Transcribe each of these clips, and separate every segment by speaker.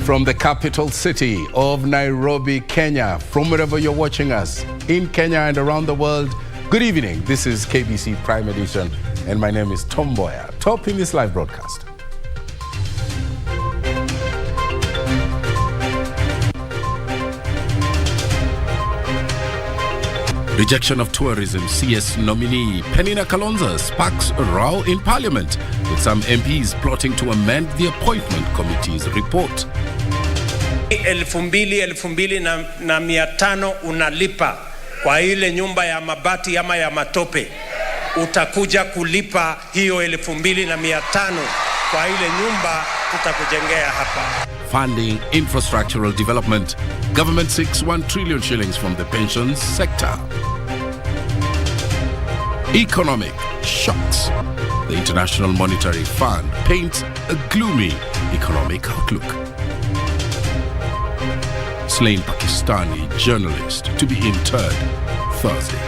Speaker 1: From the capital city of Nairobi, Kenya, from wherever you're watching us in Kenya and around the world, good evening. This is KBC Prime Edition, and my name is Mboya. Top in this live broadcast. Rejection of tourism, CS nominee Penina Kalonzo sparks a row in parliament, with some MPs plotting to amend the appointment committee's report.
Speaker 2: 2,500 unalipa kwa ile nyumba ya mabati ama ya matope, utakuja kulipa hiyo 2,500 kwa ile nyumba tutakujengea hapa.
Speaker 1: Funding infrastructural development. Government seeks 1 trillion shillings from the pensions sector. Economic shocks. The International Monetary Fund paints a gloomy economic outlook. Slain Pakistani journalist to be interred Thursday.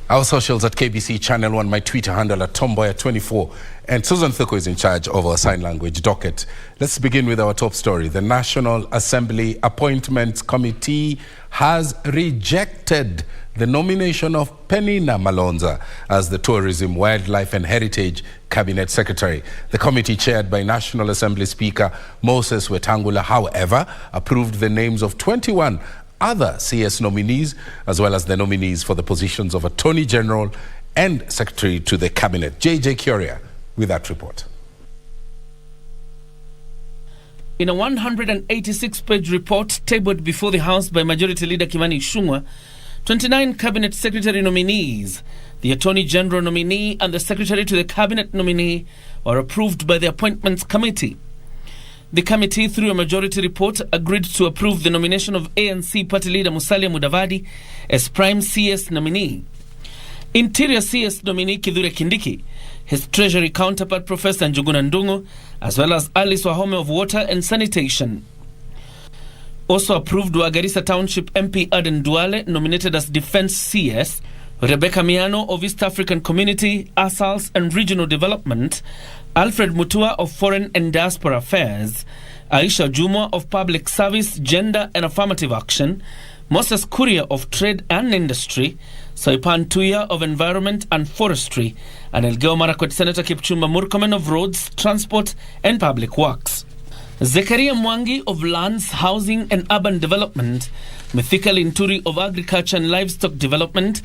Speaker 1: Our socials at KBC Channel 1, my Twitter handle at Mboya24, and Susan Thuko is in charge of our sign language docket. Let's begin with our top story. The National Assembly Appointments Committee has rejected the nomination of Penina Kalonzo as the Tourism, Wildlife and Heritage Cabinet Secretary. The committee, chaired by National Assembly Speaker Moses Wetangula, however, approved the names of 21 other CS nominees, as well as the nominees for the positions of Attorney General and Secretary to the Cabinet. JJ Curia with that report.
Speaker 3: In a 186-page report tabled before the House by Majority Leader Kimani Ichung'wah, 29 Cabinet Secretary nominees, the Attorney General nominee and the Secretary to the Cabinet nominee were approved by the Appointments Committee. The committee, through a majority report, agreed to approve the nomination of ANC Party Leader Musalia Mudavadi as Prime CS nominee, Interior CS nominee Kithure Kindiki, his Treasury counterpart Professor Njuguna Ndung'u, as well as Alice Wahome of Water and Sanitation. Also approved were Garissa Township MP Aden Duale, nominated as Defence CS, Rebecca Miano of East African Community, ASALS and Regional Development, Alfred Mutua of Foreign and Diaspora Affairs, Aisha Juma of Public Service, Gender and Affirmative Action, Moses Kuria of Trade and Industry, Saipan Tuya of Environment and Forestry, and Elgeyo Marakwet Senator Kipchumba Murkomen of Roads, Transport and Public Works. Zekaria Mwangi of Lands, Housing and Urban Development, Mithika Linturi of Agriculture and Livestock Development,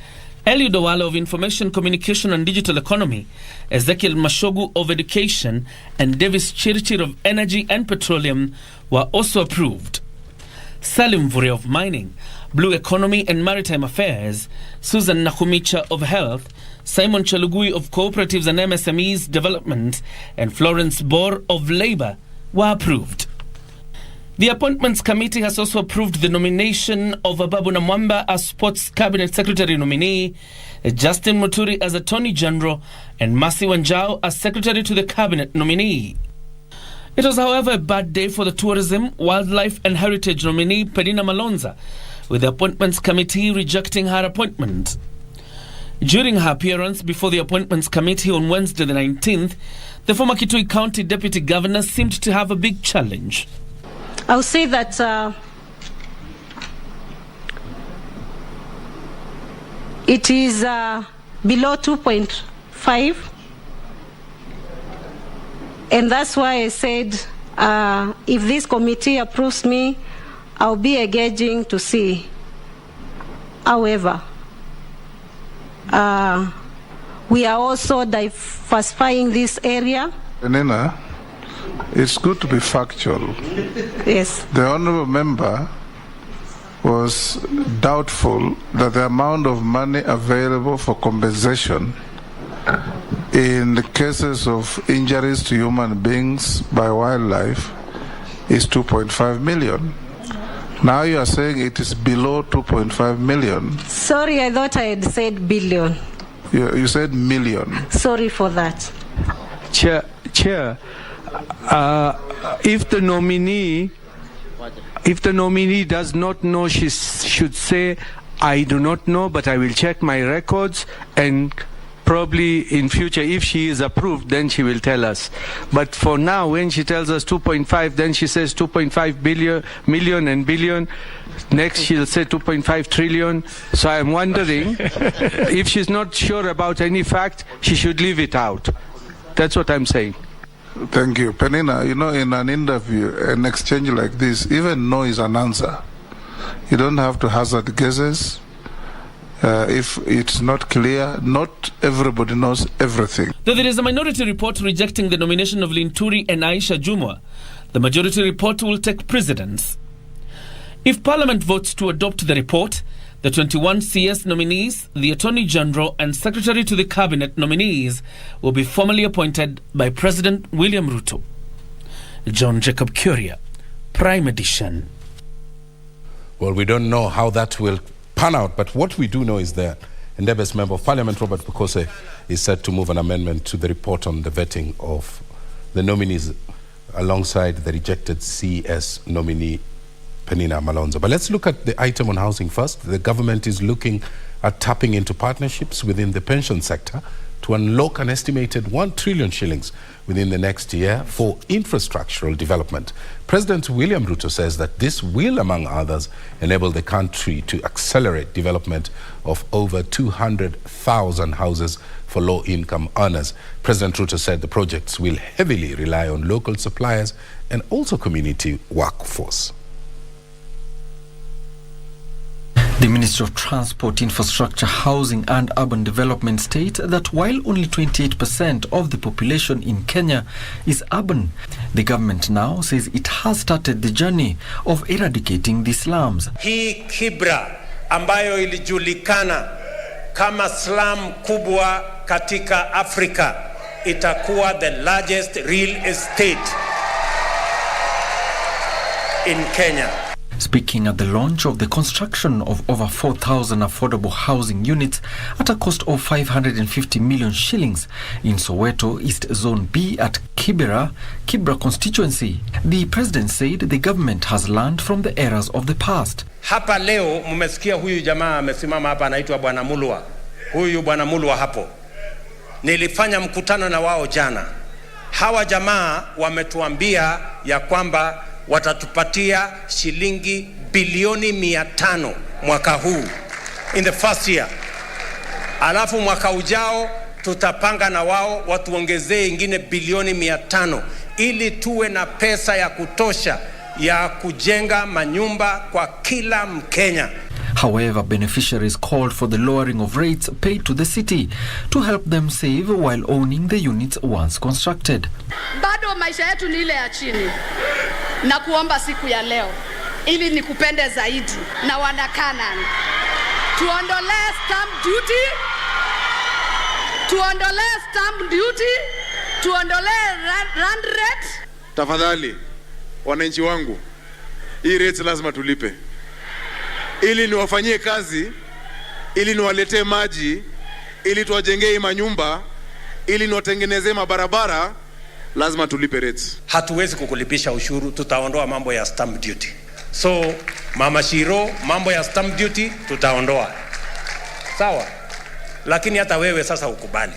Speaker 3: Eliud Owalo of Information, Communication and Digital Economy, Ezekiel Mashogu of Education, and Davis Chirchir of Energy and Petroleum were also approved. Salim Vure of Mining, Blue Economy and Maritime Affairs, Susan Nakumicha of Health, Simon Chalugui of Cooperatives and MSMEs Development, and Florence Bor of Labour were approved. The Appointments Committee has also approved the nomination of Ababu Namwamba as Sports Cabinet Secretary nominee, Justin Muturi as Attorney General, and Mercy Wanjau as Secretary to the Cabinet nominee. It was, however, a bad day for the Tourism, Wildlife and Heritage nominee Penina Kalonzo, with the Appointments Committee rejecting her appointment. During her appearance before the Appointments Committee on Wednesday the 19th, the former Kitui County Deputy Governor seemed to have a big challenge.
Speaker 4: I'll say that it is below 2.5, and that's why I said if this committee approves me, I'll be engaging to see. However, we are also diversifying this area.
Speaker 5: Penina, it's good to be factual.
Speaker 4: Yes.
Speaker 5: The honorable member was doubtful that the amount of money available for compensation in the cases of injuries to human beings by wildlife is 2.5 million. Now you are saying it is below 2.5 million.
Speaker 4: Sorry, I thought I had said billion.
Speaker 5: You said million.
Speaker 4: Sorry for that.
Speaker 6: Chair, if the nominee does not know, she should say, I do not know, but I will check my records and Probably in future, if she is approved, then she will tell us. But for now, when she tells us 2.5, then she says 2.5 million and billion. Next, she'll say 2.5 trillion. So I'm wondering if she's not sure about any fact, she should leave it out. That's what I'm saying.
Speaker 5: Thank you. Penina, you know, in an interview, an exchange like this, even no is an answer. You don't have to hazard guesses. If it's not clear, not everybody knows everything.
Speaker 3: Though there is a minority report rejecting the nomination of Linturi and Aisha Jumwa, the majority report will take precedence. If Parliament votes to adopt the report, the 21 CS nominees, the Attorney General and Secretary to the Cabinet nominees will be formally appointed by President William Ruto. John Jacob Curia, Prime Edition.
Speaker 1: Well, we don't know how that will pan out, but what we do know is that Ndebe's Member of Parliament, Robert Bukose, is set to move an amendment to the report on the vetting of the nominees alongside the rejected CS nominee, Penina Malonza. But let's look at the item on housing first. The government is looking at tapping into partnerships within the pension sector to unlock an estimated 1 trillion shillings within the next year for infrastructural development. President William Ruto says that this will, among others, enable the country to accelerate development of over 200,000 houses for low-income earners. President Ruto said the projects will heavily rely on local suppliers and also community workforce.
Speaker 7: The Ministry of Transport, Infrastructure, Housing and Urban Development states that while only 28% of the population in Kenya is urban, the government now says it has started the journey of eradicating the slums.
Speaker 2: Hii Kibra ambayo ilijulikana kama slum kubwa katika Afrika itakuwa the largest real estate in Kenya.
Speaker 7: Speaking at the launch of the construction of over 4,000 affordable housing units at a cost of 550 million shillings in Soweto East Zone B at Kibra constituency, the president said the government has learned from the errors of the past.
Speaker 2: Hapa leo mmesikia huyu jamaa amesimama hapa anaitwa Bwana Mulwa. Huyu Bwana Mulwa hapo. Nilifanya mkutano na wao jana. Hawa jamaa wametuambia ya kwamba watatupatia shilingi bilioni 500 mwaka huu in the first year. Alafu mwaka ujao tutapanga na wao watuongezee ingine bilioni 500 ili tuwe na pesa ya kutosha ya kujenga manyumba kwa kila Mkenya.
Speaker 7: However, beneficiaries called for the lowering of rates paid to the city to help them save while owning the units once constructed.
Speaker 8: Bado maisha yetu ni ile ya chini. Na kuomba siku ya leo ili nikupende zaidi na wanakanan. Tuondolee stamp duty. Tuondolee stamp duty. Tuondolee rand rate.
Speaker 9: Tafadhali wananchi wangu, hii rates lazima tulipe. Ili niwafanyie kazi, ili niwaletee maji, ili tuwajengee manyumba, ili niwatengenezee mabarabara, lazima tulipe rates.
Speaker 2: Hatuwezi kukulipisha ushuru, tutaondoa mambo ya stamp duty. So Mama Shiro, mambo ya stamp duty tutaondoa. Sawa? Lakini hata wewe sasa ukubali.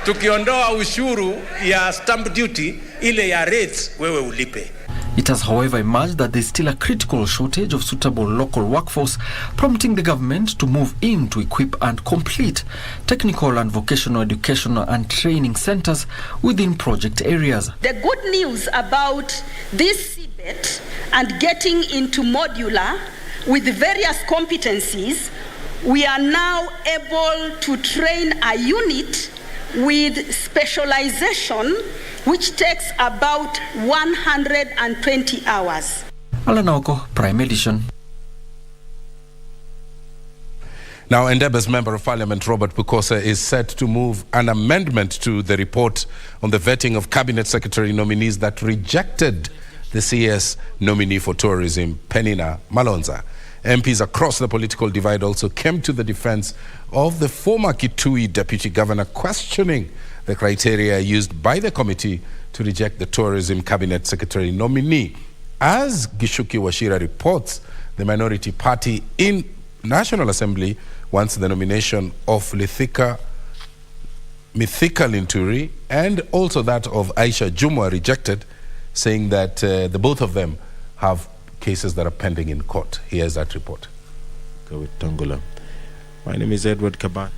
Speaker 2: Tukiondoa ushuru ya stamp duty, ile ya rates wewe ulipe.
Speaker 7: It has, however, emerged that there is still a critical shortage of suitable local workforce, prompting the government to move in to equip and complete technical and vocational educational and training centers within project areas.
Speaker 8: The good news about this CBET and getting into modular with various competencies, we are now able to train a unit with specialization which takes about 120 hours.
Speaker 7: Alanoko, Prime Edition.
Speaker 1: Now, Ndebe's Member of Parliament, Robert Bukose, is set to move an amendment to the report on the vetting of Cabinet Secretary nominees that rejected the CS nominee for tourism, Penina Malonza. MPs across the political divide also came to the defense of the former Kitui Deputy Governor, questioning the criteria used by the committee to reject the Tourism Cabinet Secretary nominee. As Gishuki Washira reports, The minority party in National Assembly wants the nomination of Mithika Linturi and also that of Aisha Jumwa rejected, saying that the both of them have cases that are pending in court. Here's that report.
Speaker 10: My name is Edward Kaban.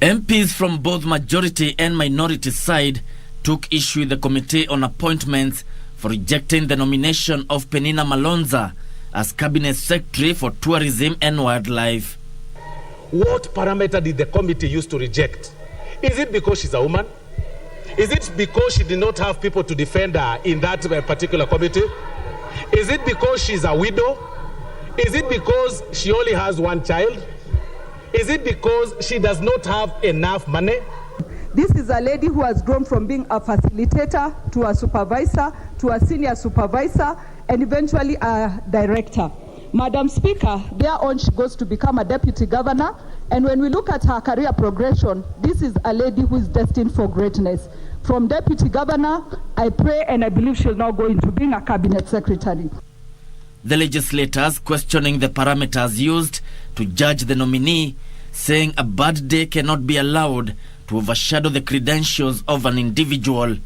Speaker 3: MPs from both majority and minority side took issue with the Committee on Appointments for rejecting the nomination of Penina Malonza as Cabinet Secretary for Tourism and Wildlife.
Speaker 11: What parameter did the committee use to reject? Is it because she's a woman? Is it because she did not have people to defend her in that particular committee? Is it because she's a widow? Is it because she only has one child? Is it because she does not have enough money?
Speaker 12: This is a lady who has grown from being a facilitator to a supervisor, to a senior supervisor, and eventually a director. Madam Speaker, thereon she goes to become a deputy governor. And when we look at her career progression, this is a lady who is destined for greatness. From deputy governor, I pray and I believe she'll now go into being a cabinet secretary.
Speaker 3: The legislators questioning the parameters used to judge the nominee, saying a bad day cannot be allowed to overshadow the credentials of an individual.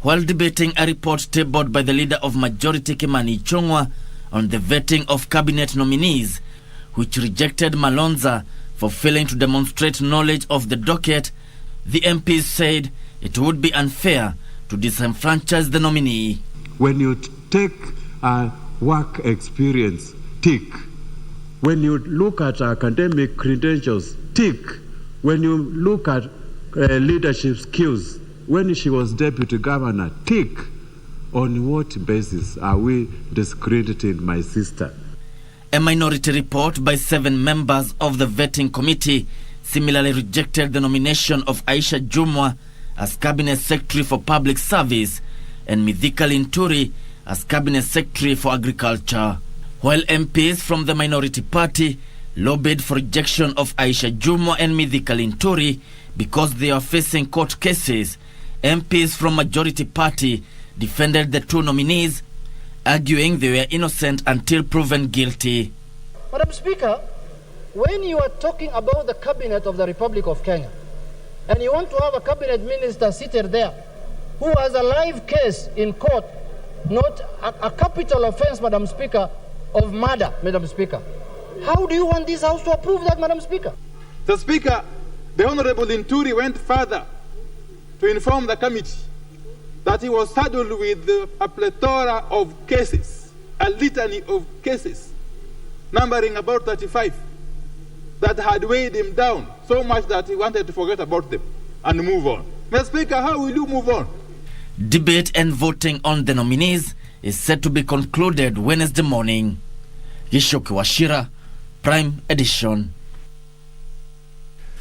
Speaker 3: While debating a report tabled by the leader of Majority Kimani Ichung'wah on the vetting of cabinet nominees, which rejected Malonza for failing to demonstrate knowledge of the docket, the MPs said it would be unfair to disenfranchise the nominee.
Speaker 13: When you take work experience, tick. When you look at academic credentials, tick. When you look at leadership skills, when she was deputy governor, tick. On what basis are we discrediting my sister?
Speaker 3: A minority report by 7 members of the vetting committee similarly rejected the nomination of Aisha Jumwa as Cabinet Secretary for Public Service and Mithika Linturi as Cabinet Secretary for Agriculture. While MPs from the minority party lobbied for rejection of Aisha Jumwa and Mithika Linturi because they are facing court cases, MPs from majority party defended the 2 nominees, arguing they were innocent until proven guilty.
Speaker 14: Madam Speaker, when you are talking about the cabinet of the Republic of Kenya, and you want to have a cabinet minister seated there who has a live case in court, not a capital offense, Madam Speaker, of murder, Madam Speaker, how do you want this House to approve that, Madam Speaker?
Speaker 9: The Speaker, the Honorable Linturi went further to inform the committee that he was saddled with a plethora of cases, a litany of cases, numbering about 35, that had weighed him down so much that he wanted to forget about them and move on. Mr. Speaker, how will you move on?
Speaker 3: Debate and voting on the nominees is set to be concluded Wednesday morning. Gishoki Washira, Prime Edition.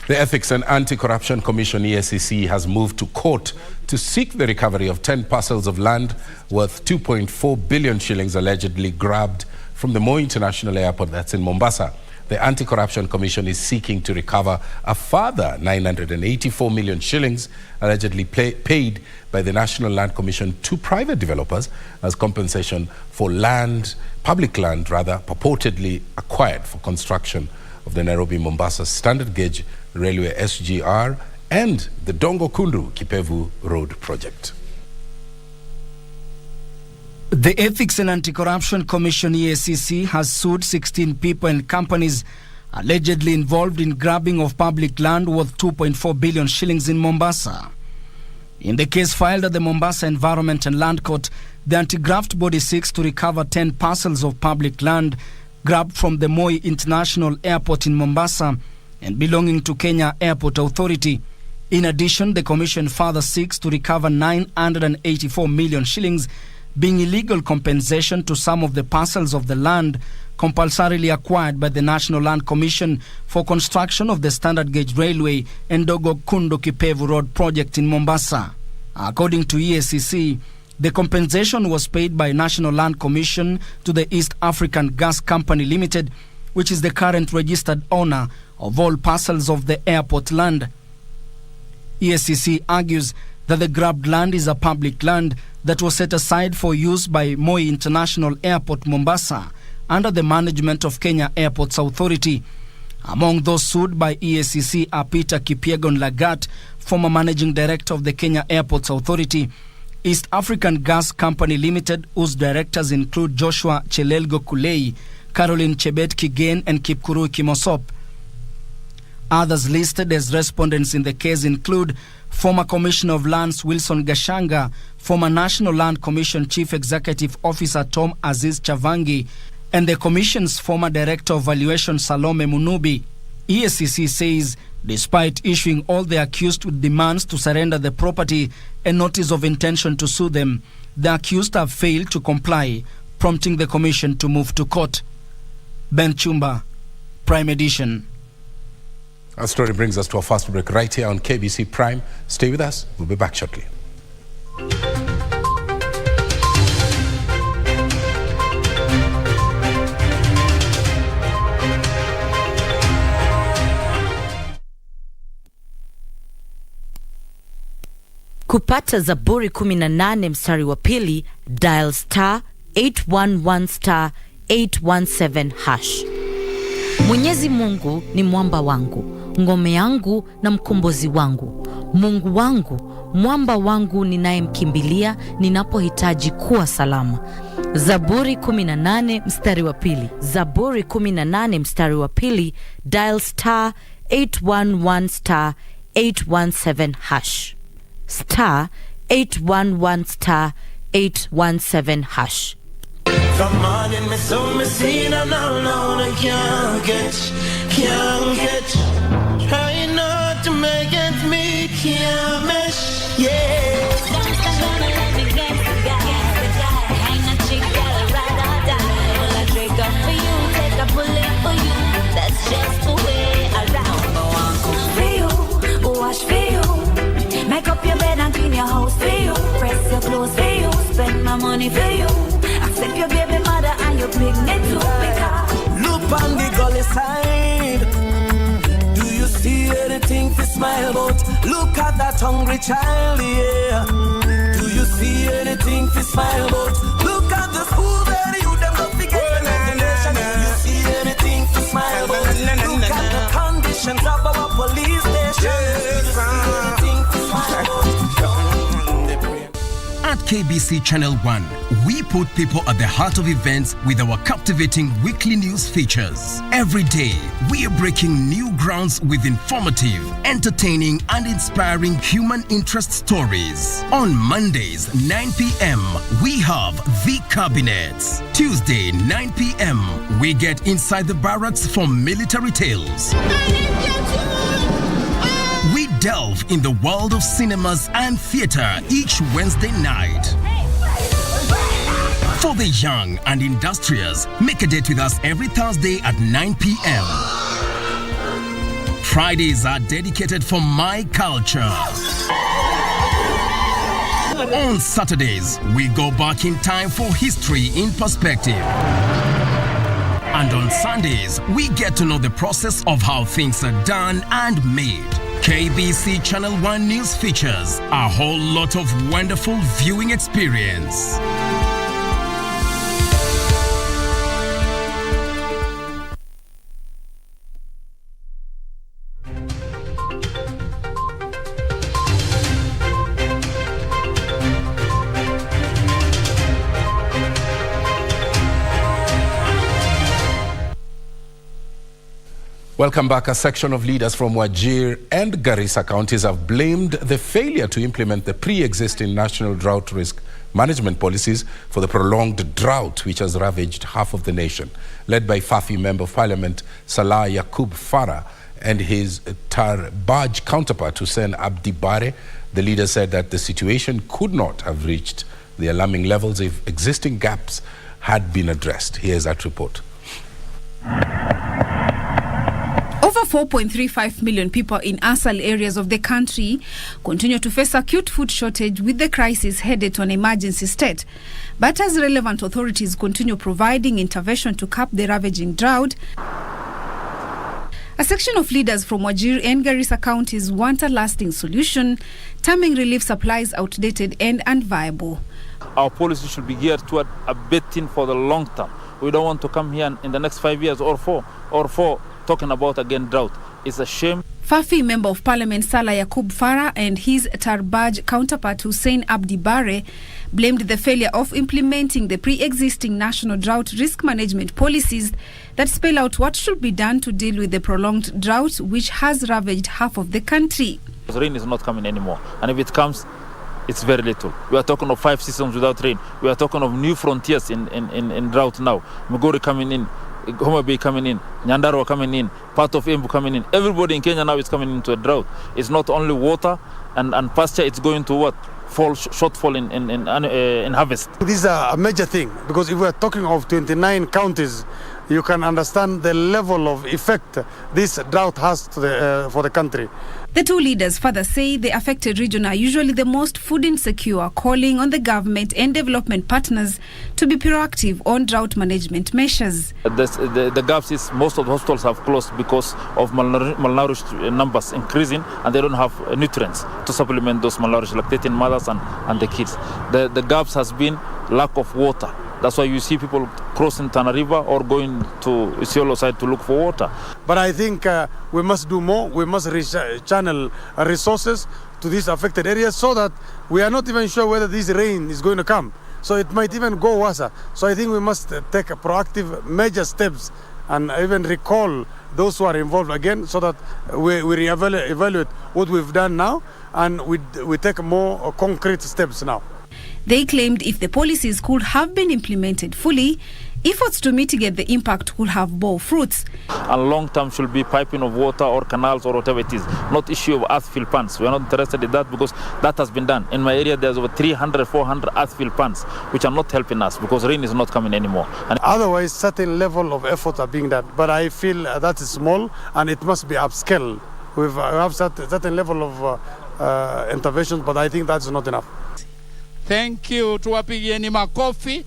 Speaker 1: The Ethics and Anti-Corruption Commission, EACC, has moved to court to seek the recovery of 10 parcels of land worth 2.4 billion shillings allegedly grabbed from the Moi International Airport that's in Mombasa. The Anti-Corruption Commission is seeking to recover a further 984 million shillings allegedly paid by the National Land Commission to private developers as compensation for land, public land rather, purportedly acquired for construction of the Nairobi-Mombasa Standard Gauge Railway SGR and the Dongo Kundu Kipevu Road project.
Speaker 15: The Ethics and Anti-Corruption Commission, EACC, has sued 16 people and companies allegedly involved in grabbing of public land worth 2.4 billion shillings in Mombasa. In the case filed at the Mombasa Environment and Land Court, the anti-graft body seeks to recover 10 parcels of public land grabbed from the Moi International Airport in Mombasa and belonging to Kenya Airport Authority. In addition, the commission further seeks to recover 984 million shillings, being illegal compensation to some of the parcels of the land compulsorily acquired by the National Land Commission for construction of the Standard Gauge Railway and Dogo Kundu Kipevu Road project in Mombasa. According to EACC, the compensation was paid by National Land Commission to the East African Gas Company Limited, which is the current registered owner of all parcels of the airport land. EACC argues that the grabbed land is a public land that was set aside for use by Moi International Airport Mombasa under the management of Kenya Airports Authority. Among those sued by EACC are Peter Kipyegon Lagat, former managing director of the Kenya Airports Authority, East African Gas Company Limited, whose directors include Joshua Chelelgo Kulei, Caroline Chebet Kigen and Kipkurui Kimosop. Others listed as respondents in the case include former Commissioner of Lands Wilson Gashanga, former National Land Commission Chief Executive Officer Tom Aziz Chavangi, and the Commission's former Director of Valuation Salome Munubi. EACC says, despite issuing all the accused with demands to surrender the property and notice of intention to sue them, the accused have failed to comply, prompting the Commission to move to court. Ben Chumba, Prime Edition.
Speaker 1: Our story brings us to our first break right here on KBC Prime. Stay with us. We'll be back shortly.
Speaker 16: Kupata Zaburi 18 mstari wa pili, dial star 811 star 817 hash. Mwenyezi Mungu ni mwamba wangu, ngome yangu na mkombozi wangu. Mungu wangu, mwamba wangu ninayemkimbilia ninapohitaji kuwa salama. Zaburi 18 mstari wa pili. Zaburi 18 mstari wa pili, dial star 811 star 817 hash. Star 811 star 817 hash.
Speaker 17: Come on in me so me seen and alone I can't get. Try not to make it me can't mesh. Yeah. Don't stand on a leg against the guy. Hang a chick, gotta ride or die. Well, I drink up for you, take a bullet for you. That's just the way around. Go on, cook for you, wash for you, make up your bed and clean your house for you, press your clothes for you, spend my money for you. Accept your baby mother and your big me too. Look on the gully side. Do you see anything to smile about? Look at that hungry child, yeah. Do you see anything to smile about? Look at the school where you them not forget the nation. Do you see anything to smile about? Look at the conditions of our police station. Do you see anything to smile about?
Speaker 18: At KBC Channel 1, we put people at the heart of events with our captivating weekly news features. Every day, we are breaking new grounds with informative, entertaining, and inspiring human interest stories. On Mondays, 9 p.m., we have The Cabinets. Tuesday, 9 p.m., we get inside the barracks for military tales. We delve in the world of cinemas and theater each Wednesday night. For the young and industrious, make a date with us every Thursday at 9 p.m. Fridays are dedicated for my culture. On Saturdays, we go back in time for history in perspective. And on Sundays, we get to know the process of how things are done and made. KBC Channel 1 News features a whole lot of wonderful viewing experience.
Speaker 1: Welcome back. A section of leaders from Wajir and Garissa counties have blamed the failure to implement the pre-existing national drought risk management policies for the prolonged drought which has ravaged half of the nation. Led by Fafi Member of Parliament Salah Yakub Farah and his Tarbaj counterpart Hussein Abdi Bare, the leader said that the situation could not have reached the alarming levels if existing gaps had been addressed. Here's that report.
Speaker 19: Over 4.35 million people in ASAL areas of the country continue to face acute food shortage, with the crisis headed to an emergency state. But as relevant authorities continue providing intervention to curb the ravaging drought, a section of leaders from Wajir and Garissa counties want a lasting solution, terming relief supplies outdated and unviable.
Speaker 20: Our policy should be geared toward abating for the long term We don't want to come here in the next 5 years or four talking about again drought. It's a shame.
Speaker 19: Fafi Member of Parliament Salah Yakub Farah and his Tarbaj counterpart Hussein Abdi Bare blamed the failure of implementing the pre-existing national drought risk management policies that spell out what should be done to deal with the prolonged drought which has ravaged half of the country.
Speaker 20: Rain is not coming anymore, and if it comes, it's very little. We are talking of 5 seasons without rain. We are talking of new frontiers in drought now. Migori coming in, Homa Bay coming in, Nyandarua coming in, part of Embu coming in. Everybody in Kenya now is coming into a drought. It's not only water and pasture, it's going to what? Shortfall in harvest.
Speaker 21: This is a major thing, because if we are talking of 29 counties, you can understand the level of effect this drought has to for the country.
Speaker 19: The two leaders further say the affected region are usually the most food insecure, calling on the government and development partners to be proactive on drought management measures.
Speaker 20: The gaps is most of the hospitals have closed because of malnourished numbers increasing, and they don't have nutrients to supplement those malnourished lactating mothers and the kids. The gaps has been lack of water. That's why you see people crossing Tana River or going to Isiolo side to look for water.
Speaker 21: But I think we must do more. We must channel resources to these affected areas so that we are not even sure whether this rain is going to come. So it might even go worse. So I think we must take proactive major steps and even recall those who are involved again, so that we evaluate what we've done now, and we take more concrete steps now.
Speaker 19: They claimed if the policies could have been implemented fully, efforts to mitigate the impact could have bore fruits.
Speaker 20: And long term should be piping of water or canals or whatever it is, not issue of earth-fill ponds. We are not interested in that because that has been done. In my area, there's over 300, 400 earth-fill ponds, which are not helping us because rain is not coming anymore. And
Speaker 21: otherwise, certain level of efforts are being done, but I feel that is small and it must be upscaled. We have certain level of interventions, but I think that's not enough.
Speaker 22: Thank you. Tuwapigieni makofi.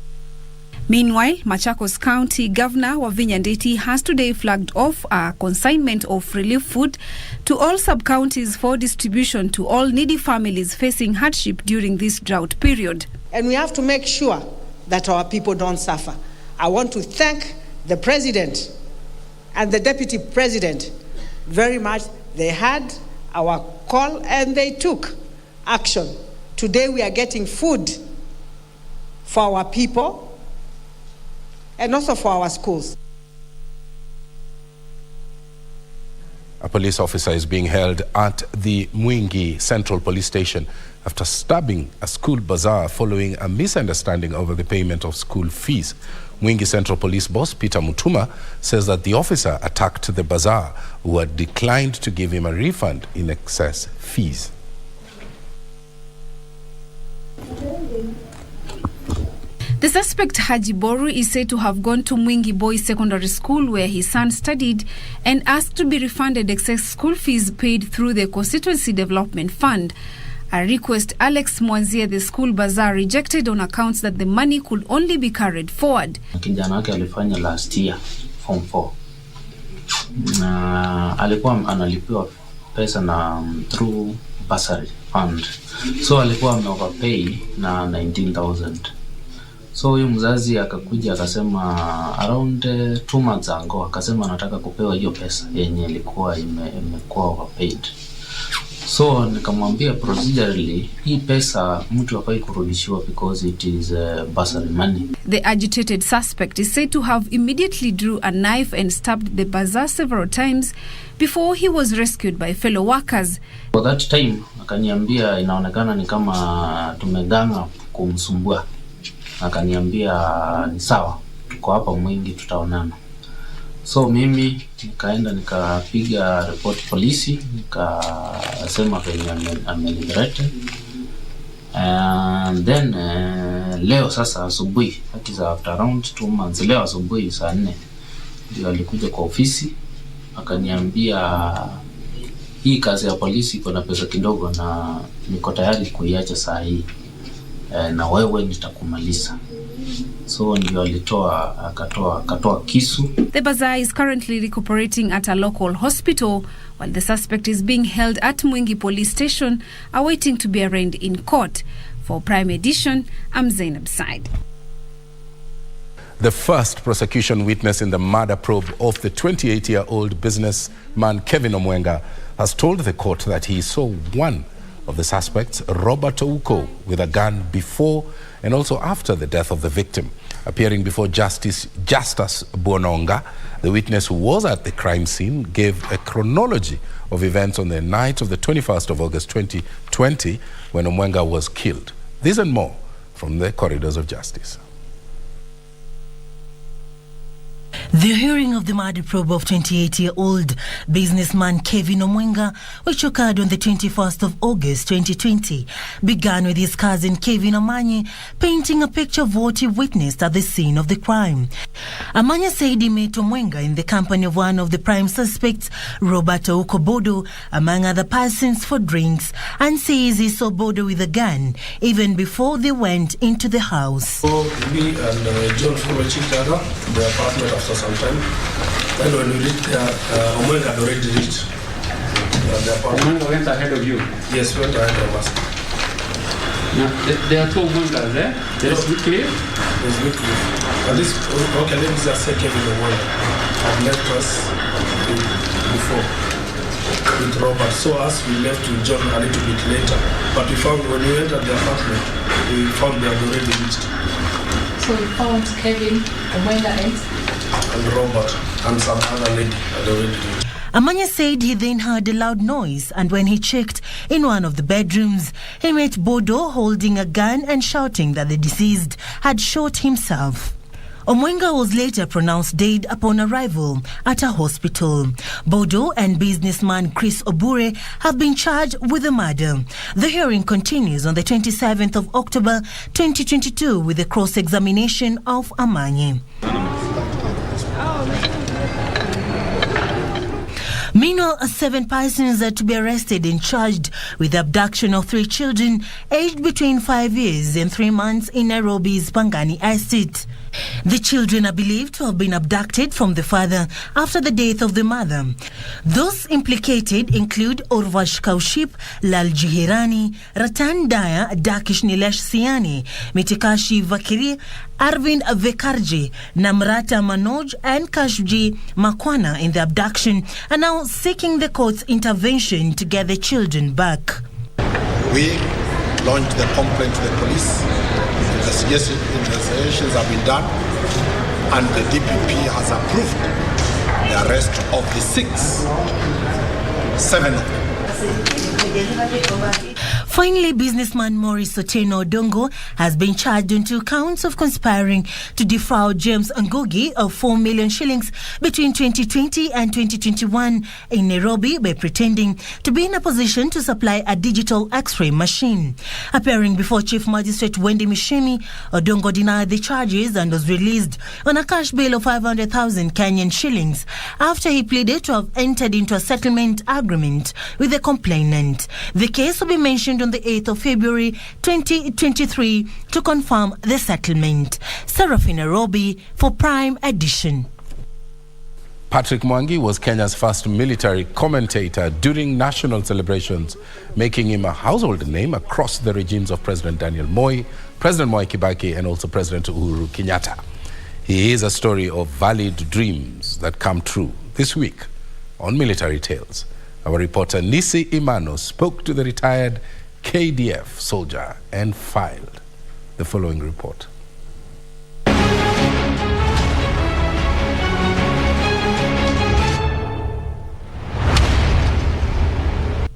Speaker 19: Meanwhile, Machakos County Governor Wavinya Ndeti has today flagged off a consignment of relief food to all sub-counties for distribution to all needy families facing hardship during this drought period.
Speaker 23: And we have to make sure that our people don't suffer. I want to thank the President and the Deputy President very much. They had our call and they took action. Today we are getting food for our people and also for our schools.
Speaker 1: A police officer is being held at the Mwingi Central Police Station after stabbing a school bazaar following a misunderstanding over the payment of school fees. Mwingi Central Police boss Peter Mutuma says that the officer attacked the bazaar, who had declined to give him a refund in excess fees.
Speaker 19: The suspect Haji Boru is said to have gone to Mwingi Boys Secondary School where his son studied and asked to be refunded excess school fees paid through the Constituency Development Fund. A request Alex Mwanzia, the school bazaar, rejected on accounts that the money could only be carried forward.
Speaker 24: Kijana wake alifanya last year form 4. Alikuwa analipiwa pesa na through bursary fund. So alikuwa ameoverpay na 19,000. So huyu mzazi akakuja akasema around 2 months ago akasema anataka kupewa hiyo pesa yenye ilikuwa imekuwa overpaid. So nikamwambia procedurally hii pesa mtu hafai kurudishiwa because it is bursary money.
Speaker 19: The agitated suspect is said to have immediately drew a knife and stabbed the bazaar several times before he was rescued by fellow workers.
Speaker 24: For that time akaniambia inaonekana ni kama tumeganga kumsumbua. Akaniambia ni sawa, tuko hapa Mwingi tutaonana. So mimi nikaenda nikapiga report polisi, nikasema venye ameliberated. And then leo sasa asubuhi, that is after around 2 months, leo asubuhi saa 4 ndio alikuja kwa ofisi akaniambia hii kazi ya polisi iko na pesa kidogo na niko tayari kuiacha saa hii. Na wewe nitakumaliza. So ndio alitoa akatoa kisu.
Speaker 19: The bazaar is currently recuperating at a local hospital while the suspect is being held at Mwingi Police Station awaiting to be arraigned in court. For Prime Edition, I'm Zainab Said.
Speaker 1: The first prosecution witness in the murder probe of the 28-year-old businessman Kevin Mboya has told the court that he saw one of the suspects, Robert Ouko, with a gun before and also after the death of the victim. Appearing before Justice Bononga, the witness who was at the crime scene gave a chronology of events on the night of the 21st of August 2020 when Mboya was killed. This and more from the corridors of justice.
Speaker 2: The hearing of the murder probe of 28-year-old businessman Kevin Mboya, which occurred on the 21st of August 2020, began with his cousin Kevin Amanye painting a picture of what he witnessed at the scene of the crime. Amanye said he met Mboya in the company of one of the prime suspects, Robert Bodo, among other persons, for drinks, and says he saw Bodo with a gun even before they went into the house.
Speaker 4: So we and John followed each other to the apartment after some time. Then when we reached there, Mboya had already reached the apartment.
Speaker 5: Mboya went ahead of you?
Speaker 4: Yes, went ahead of us.
Speaker 5: Now, there are two Mboyas there? There's Wycliffe?
Speaker 4: There's Wycliffe. And this, okay, let me just say Kevin Mboya had left us before with Robert. So as we left with John a little bit later. But we found when we entered the apartment, we found they had already reached.
Speaker 5: So you found Kevin Mboya
Speaker 4: and Robert and some other lady had already reached.
Speaker 2: Amanye said he then heard a loud noise, and when he checked in one of the bedrooms, he met Bodo holding a gun and shouting that the deceased had shot himself. Mboya was later pronounced dead upon arrival at a hospital. Bodo and businessman Chris Obure have been charged with the murder. The hearing continues on the 27th of October 2022 with the cross-examination of Amanye. Meanwhile, 7 persons are to be arrested and charged with the abduction of 3 children aged between 5 years and 3 months in Nairobi's Pangani estate. The children are believed to have been abducted from the father after the death of the mother. Those implicated include Urvash Kauship, Lalji Hirani, Ratan Daya, Dakish Nilesh Siani, Mitikashi Vakiri, Arvind Vekarji, Namrata Manoj and Kashji Makwana in the abduction are now seeking the court's intervention to get the children back.
Speaker 6: We launched the complaint to the police. Investigations have been done, and the DPP has approved the arrest of the 7 of them.
Speaker 2: Finally, businessman Maurice Otieno Odongo has been charged on 2 counts of conspiring to defraud James Ngugi of 4 million shillings between 2020 and 2021 in Nairobi by pretending to be in a position to supply a digital X-ray machine. Appearing before Chief Magistrate Wendy Mishimi, Odongo denied the charges and was released on a cash bail of 500,000 Kenyan shillings after he pleaded to have entered into a settlement agreement with the complainant. The case will be mentioned on the 8th of February 2023 to confirm the settlement. Serafina Robi for Prime Edition.
Speaker 1: Patrick Mwangi was Kenya's first military commentator during national celebrations, making him a household name across the regimes of President Daniel Moi, President Mwai Kibaki, and also President Uhuru Kenyatta. He is a story of valid dreams that come true. This week on Military Tales, our reporter Nisi Imano spoke to the retired KDF soldier and filed the following report.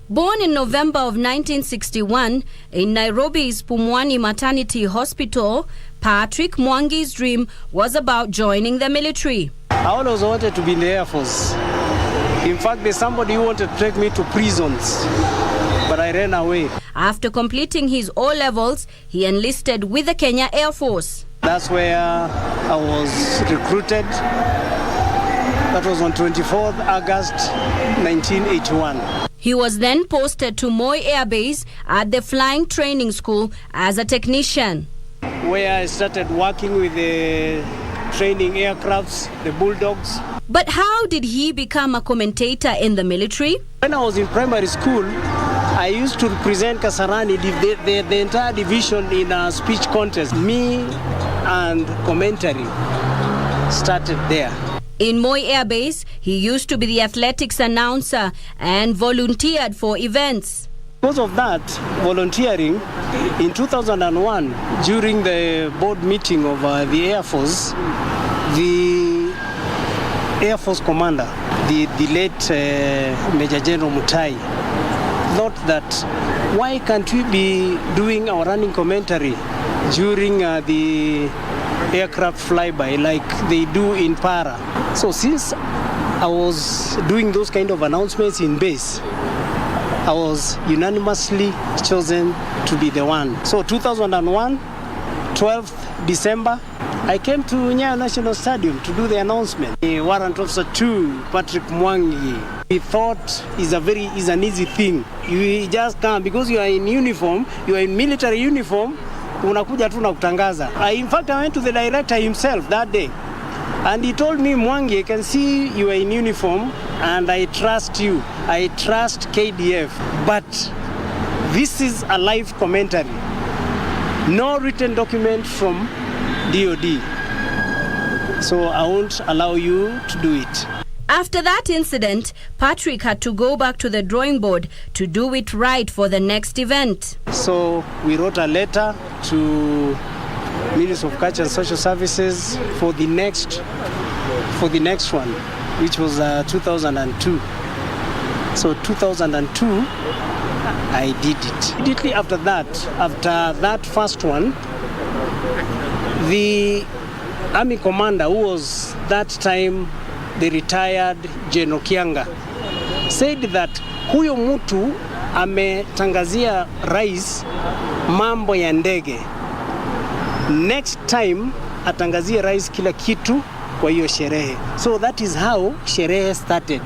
Speaker 25: Born in November of 1961 in Nairobi's Pumwani Maternity Hospital, Patrick Mwangi's dream was about joining the military.
Speaker 26: I always wanted to be in the Air Force. In fact, there's somebody who wanted to take me to prisons, but I ran away.
Speaker 25: After completing his O-levels, he enlisted with the Kenya Air Force.
Speaker 26: That's where I was recruited. That was on 24th August 1981.
Speaker 25: He was then posted to Moi Air Base at the Flying Training School as a technician,
Speaker 26: where I started working with the training aircrafts, the Bulldogs.
Speaker 25: But how did he become a commentator in the military?
Speaker 26: When I was in primary school, I used to represent Kasarani, the entire division in a speech contest, me and commentary. started there.
Speaker 25: In Moi Air Base, he used to be the athletics announcer and volunteered for events.
Speaker 26: Because of that volunteering, in 2001, during the board meeting of the Air Force, the Air Force commander, the late Major General Mutai, thought that why can't we be doing our running commentary during the aircraft flyby like they do in Para. So since I was doing those kind of announcements in base, I was unanimously chosen to be the one. So 2001, 12th December, I came to Nyayo National Stadium to do the announcement. Warrant Officer 2, Patrick Mwangi, we thought is an easy thing. You just come because you are in uniform, you are in military uniform, unakuja tu na kutangaza. In fact, I went to the director himself that day. And he told me, Mwangi, I can see you are in uniform and I trust you. I trust KDF. But this is a live commentary. No written document from DOD. So I won't allow you to do it.
Speaker 25: After that incident, Patrick had to go back to the drawing board to do it right for the next event.
Speaker 26: So we wrote a letter to Ministry of Culture and Social Services for the next one, which was 2002. So 2002, I did it. Immediately after that first one, the army commander, who was that time the retired General Kianga, said that huyo mtu ametangazia rais mambo ya ndege. Next time atangazie rais kila kitu kwa hiyo sherehe. So that is how sherehe started.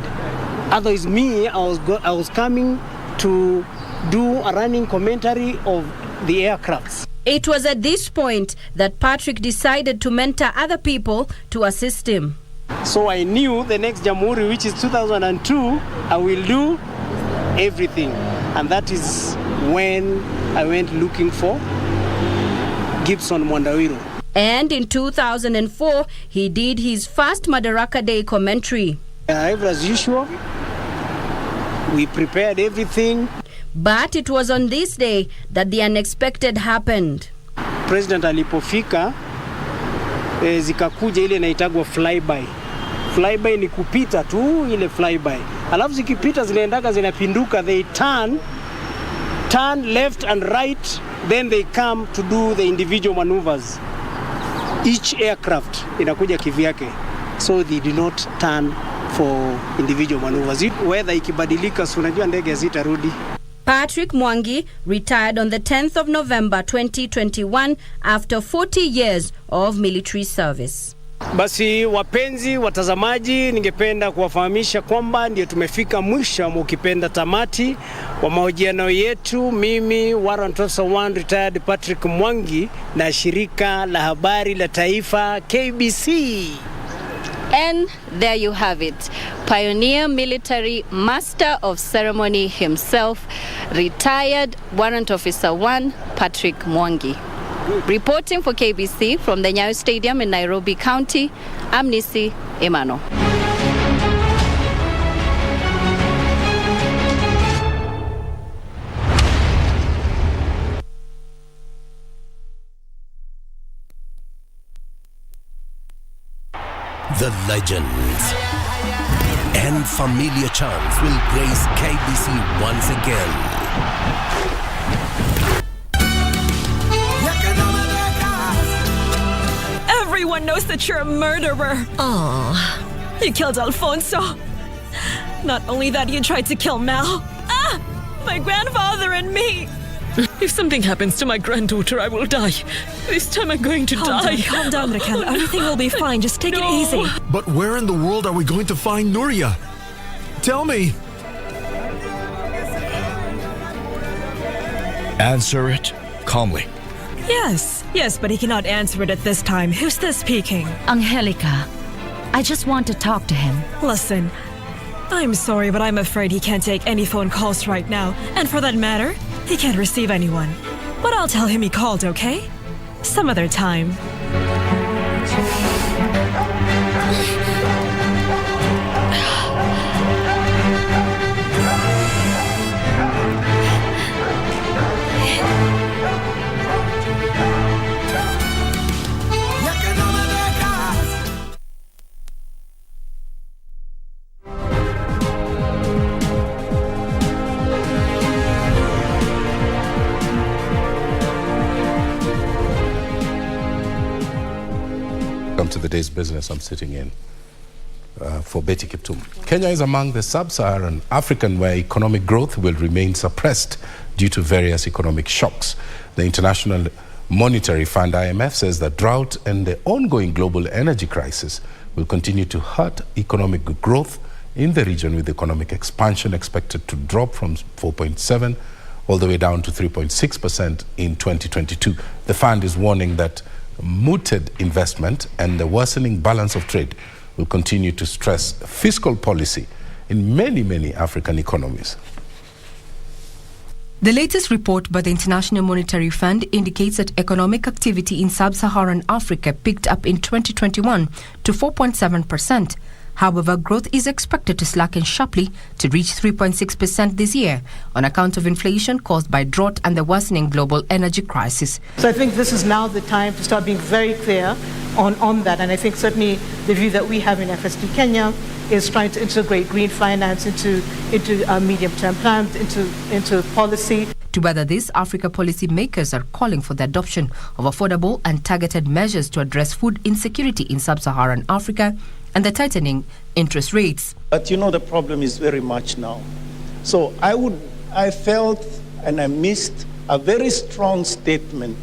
Speaker 26: Otherwise me, I was coming to do a running commentary of the aircrafts.
Speaker 25: It was at this point that Patrick decided to mentor other people to assist him.
Speaker 26: So I knew the next Jamhuri, which is 2002, I will do everything. And that is when I went looking for Gibson Mwandawiro.
Speaker 25: And in 2004, he did his first Madaraka Day commentary.
Speaker 26: As usual, we prepared everything.
Speaker 25: But it was on this day that the unexpected happened.
Speaker 26: President alipofika, zikakuja ile inaitagwa flyby. Flyby ni kupita tu ile flyby. Alafu zikipita zinaendaga zinapinduka, they turn left and right, then they come to do the individual maneuvers. Each aircraft inakuja kivyake. So they did not turn for individual maneuvers. Weather ikibadilika, so unajua ndege hazitarudi.
Speaker 25: Patrick Mwangi retired on the 10th of November 2021 after 40 years of military service.
Speaker 26: Basi wapenzi watazamaji, ningependa kuwafahamisha kwamba ndio tumefika mwisho mukipenda tamati wa mahojiano yetu. Mimi Warrant Officer 1 retired Patrick Mwangi na shirika la habari la taifa KBC.
Speaker 7: And there you have it. Pioneer military master of ceremony himself, retired Warrant Officer 1 Patrick Mwangi. Reporting for KBC from the Nyayo Stadium in Nairobi County, I'm Nisi Emano.
Speaker 18: The legends and familiar charms will grace KBC once again.
Speaker 8: Everyone knows that you're a murderer.
Speaker 10: Oh,
Speaker 8: you killed Alfonso. Not only that, you tried to kill Mal. My grandfather and me.
Speaker 10: If something happens to my granddaughter, I will die. This time I'm going to die.
Speaker 8: Calm down, Raquel. Everything will be fine. Just take it easy.
Speaker 11: But where in the world are we going to find Nuria? Tell me.
Speaker 12: Answer it calmly.
Speaker 8: Yes, but he cannot answer it at this time. Who's this speaking?
Speaker 10: Angelica, I just want to talk to him.
Speaker 8: Listen, I'm sorry, but I'm afraid he can't take any phone calls right now. And for that matter, he can't receive anyone. But I'll tell him he called, okay? Some other time.
Speaker 1: welcome to the day's business. I'm sitting in for Betty Kiptum. Kenya is among the sub-Saharan African where economic growth will remain suppressed due to various economic shocks. The International Monetary Fund, IMF, says that drought and the ongoing global energy crisis will continue to hurt economic growth in the region, with economic expansion expected to drop from 4.7 all the way down to 3.6% in 2022. The fund is warning that muted investment and the worsening balance of trade will continue to stress fiscal policy in many African economies.
Speaker 3: The latest report by the International Monetary Fund indicates that economic activity in sub-Saharan Africa picked up in 2021 to 4.7%. However, growth is expected to slacken sharply to reach 3.6% this year on account of inflation caused by drought and the worsening global energy crisis.
Speaker 9: So I think this is now the time to start being very clear on that. And I think certainly the view that we have in FSD Kenya is trying to integrate green finance into medium-term plans, into policy.
Speaker 3: To weather this, Africa policy makers are calling for the adoption of affordable and targeted measures to address food insecurity in sub-Saharan Africa and the tightening interest rates.
Speaker 13: But you know, the problem is very much now. So I felt and I missed a very strong statement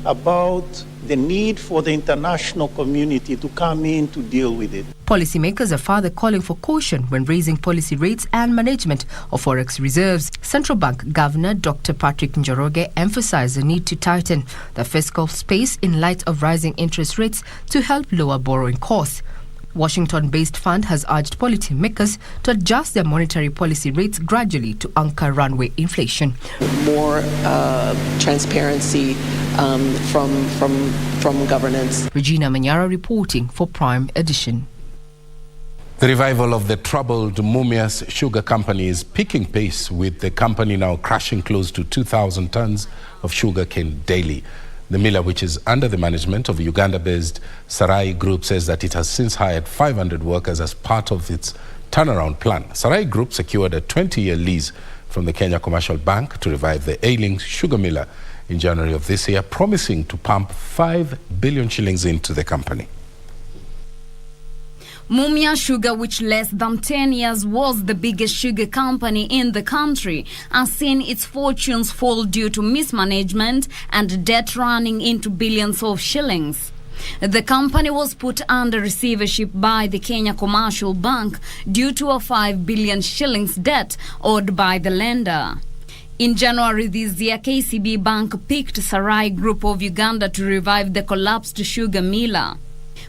Speaker 13: about the need for the international community to come in to deal with it.
Speaker 3: Policymakers are further calling for caution when raising policy rates and management of forex reserves. Central Bank Governor Dr. Patrick Njoroge emphasized the need to tighten the fiscal space in light of rising interest rates to help lower borrowing costs. Washington-based fund has urged policymakers to adjust their monetary policy rates gradually to anchor runaway inflation.
Speaker 14: More transparency from governance.
Speaker 3: Regina Manyara reporting for Prime Edition.
Speaker 1: The revival of the troubled Mumias Sugar Company is picking pace, with the company now crushing close to 2,000 tons of sugarcane daily. The miller, which is under the management of a Uganda-based Sarai Group, says that it has since hired 500 workers as part of its turnaround plan. Sarai Group secured a 20-year lease from the Kenya Commercial Bank to revive the ailing sugar miller in January of this year, promising to pump 5 billion shillings into the company.
Speaker 25: Mumia Sugar, which less than 10 years was the biggest sugar company in the country, has seen its fortunes fall due to mismanagement and debt running into billions of shillings. The company was put under receivership by the Kenya Commercial Bank due to a 5 billion shillings debt owed by the lender. In January this year, KCB Bank picked Sarai Group of Uganda to revive the collapsed sugar miller.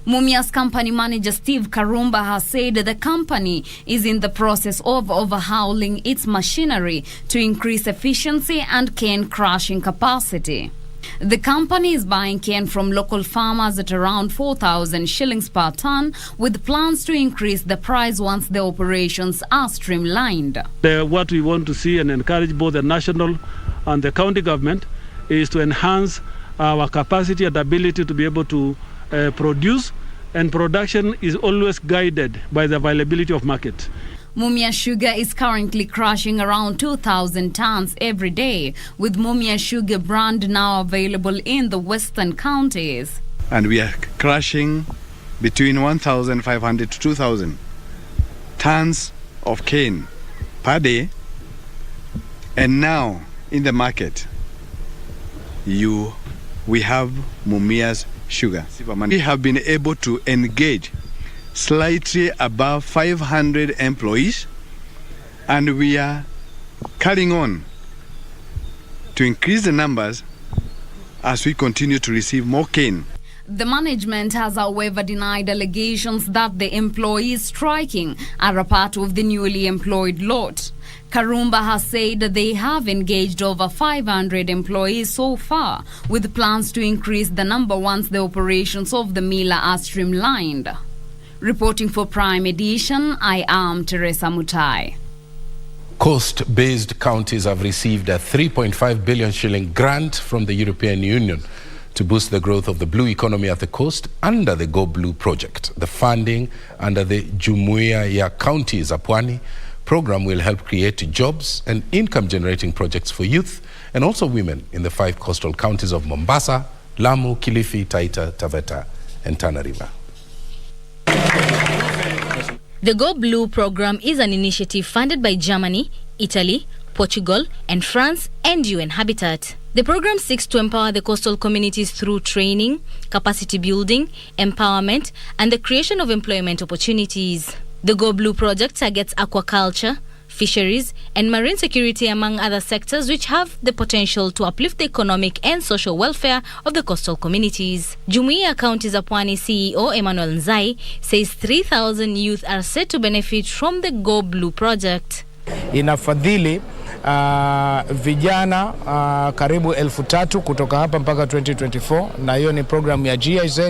Speaker 25: Mumia's company manager Steve Karumba has said the company is in the process of overhauling its machinery to increase efficiency and cane crushing capacity. The company is buying cane from local farmers at around 4,000 shillings per ton, with plans to increase the price once the operations are streamlined.
Speaker 21: What we want to see and encourage both the national and the county government is to enhance our capacity and ability to be able to produce, and production is always guided by the availability of market.
Speaker 25: Mumia Sugar is currently crushing around 2,000 tons every day, with Mumia Sugar brand now available in the western counties.
Speaker 15: And we are crushing between 1,500 to 2,000 tons of cane per day. And now in the market, we have Mumia's Sugar. We have been able to engage slightly above 500 employees, and we are carrying on to increase the numbers as we continue to receive more cane.
Speaker 25: The management has, however, denied allegations that the employees striking are a part of the newly employed lot. Karumba has said they have engaged over 500 employees so far, with plans to increase the number once the operations of the miller are streamlined. Reporting for Prime Edition, I am Teresa Mutai.
Speaker 1: Coast-based counties have received a 3.5 billion shilling grant from the European Union to boost the growth of the blue economy at the coast under the Go Blue project. The funding under the Jumuiya ya Counties Pwani program will help create jobs and income-generating projects for youth and also women in the 5 coastal counties of Mombasa, Lamu, Kilifi, Taita, Taveta, and Tana River.
Speaker 16: The Go Blue program is an initiative funded by Germany, Italy, Portugal, and France, and UN Habitat. The program seeks to empower the coastal communities through training, capacity building, empowerment, and the creation of employment opportunities. The Go Blue project targets aquaculture, fisheries, and marine security, among other sectors which have the potential to uplift the economic and social welfare of the coastal communities. Jumuiya Counties za Pwani CEO Emmanuel Nzai says 3,000 youth are set to benefit from the Go Blue project.
Speaker 17: Inafadhili vijana karibu 1,300 kutoka hapa mpaka 2024, na hiyo ni program ya GIZ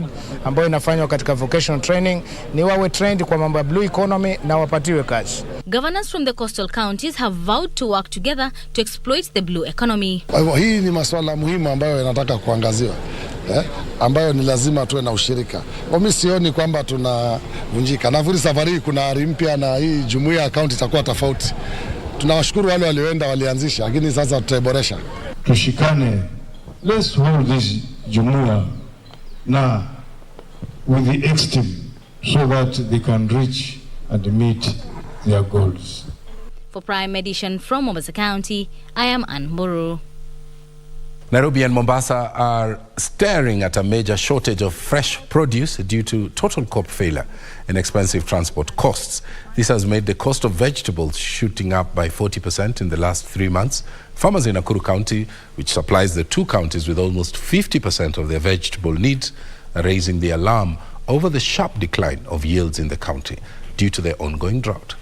Speaker 17: ambayo inafanywa katika vocational training, ni wawe trained kwa mambo ya blue economy na wapatiwe kazi.
Speaker 16: Governors from the coastal counties have vowed to work together to exploit the blue economy.
Speaker 20: Hii ni masuala muhimu ambayo yanataka kuangaziwa, ambayo ni lazima tuwe na ushirika. Mimi sioni kwamba tunavunjika. Nafikiri safari kuna ari mpya na hii jumuiya ya county itakuwa tofauti. Tunawashukuru wale walioenda walianzisha, lakini sasa tutaiboresha.
Speaker 22: Tushikane. Let's hold this jumuiya na with the ex-team so that they can reach and meet their goals.
Speaker 16: For Prime Edition from Mombasa County, I am Ann Mburu.
Speaker 1: Nairobi and Mombasa are staring at a major shortage of fresh produce due to total crop failure and expensive transport costs. This has made the cost of vegetables shooting up by 40% in the last 3 months. Farmers in Nakuru County, which supplies the two counties with almost 50% of their vegetable needs, are raising the alarm over the sharp decline of yields in the county due to the ongoing drought.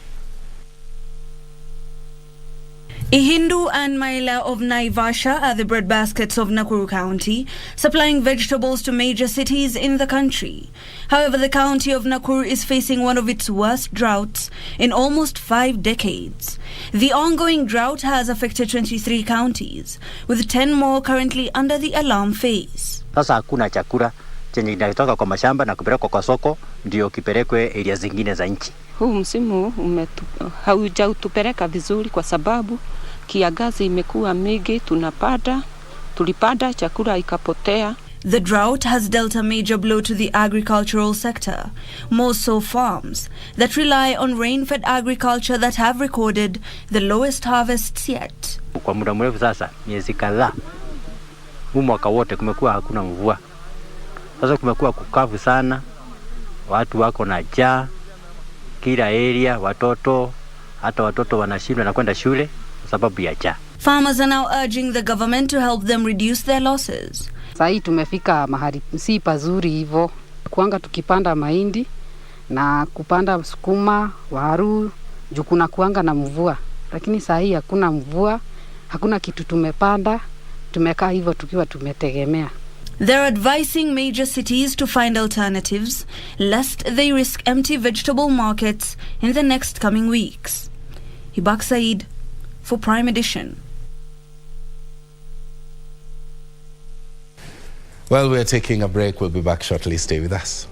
Speaker 23: Ihindu and Maila of Naivasha are the breadbaskets of Nakuru County, supplying vegetables to major cities in the country. However, the county of Nakuru is facing one of its worst droughts in almost 5 decades. The ongoing drought has affected 23 counties, with 10 more currently under the alarm phase.
Speaker 24: Sasa hakuna chakula chenye inatoka kwa mashamba na kupelekwa kwa soko ndio kipelekwe area zingine za nchi.
Speaker 27: Huu msimu haujatupeleka vizuri kwa sababu kiangazi imekuwa mingi, tulipanda chakula ikapotea.
Speaker 23: The drought has dealt a major blow to the agricultural sector, more so farms that rely on rain-fed agriculture that have recorded the lowest harvests yet.
Speaker 24: Kwa muda mrefu sasa, miezi kadhaa, huu mwaka wote kumekuwa hakuna mvua. Sasa kumekuwa kukavu sana, watu wako na njaa, kila area, hata watoto wanashindwa na kwenda shule kwa sababu ya njaa.
Speaker 23: Farmers are now urging the government to help them reduce their losses.
Speaker 28: Sasa tumefika mahali si pazuri hivyo. Kuanga tukipanda mahindi na kupanda sukuma, waru, juu kuna kuanga na mvua. Lakini sasa hakuna mvua, hakuna kitu tumepanda, tumekaa hivyo tukiwa tumetegemea.
Speaker 23: They're advising major cities to find alternatives, lest they risk empty vegetable markets in the next coming weeks. Hibak Said for Prime Edition.
Speaker 1: Well, we're taking a break. We'll be back shortly. Stay with us.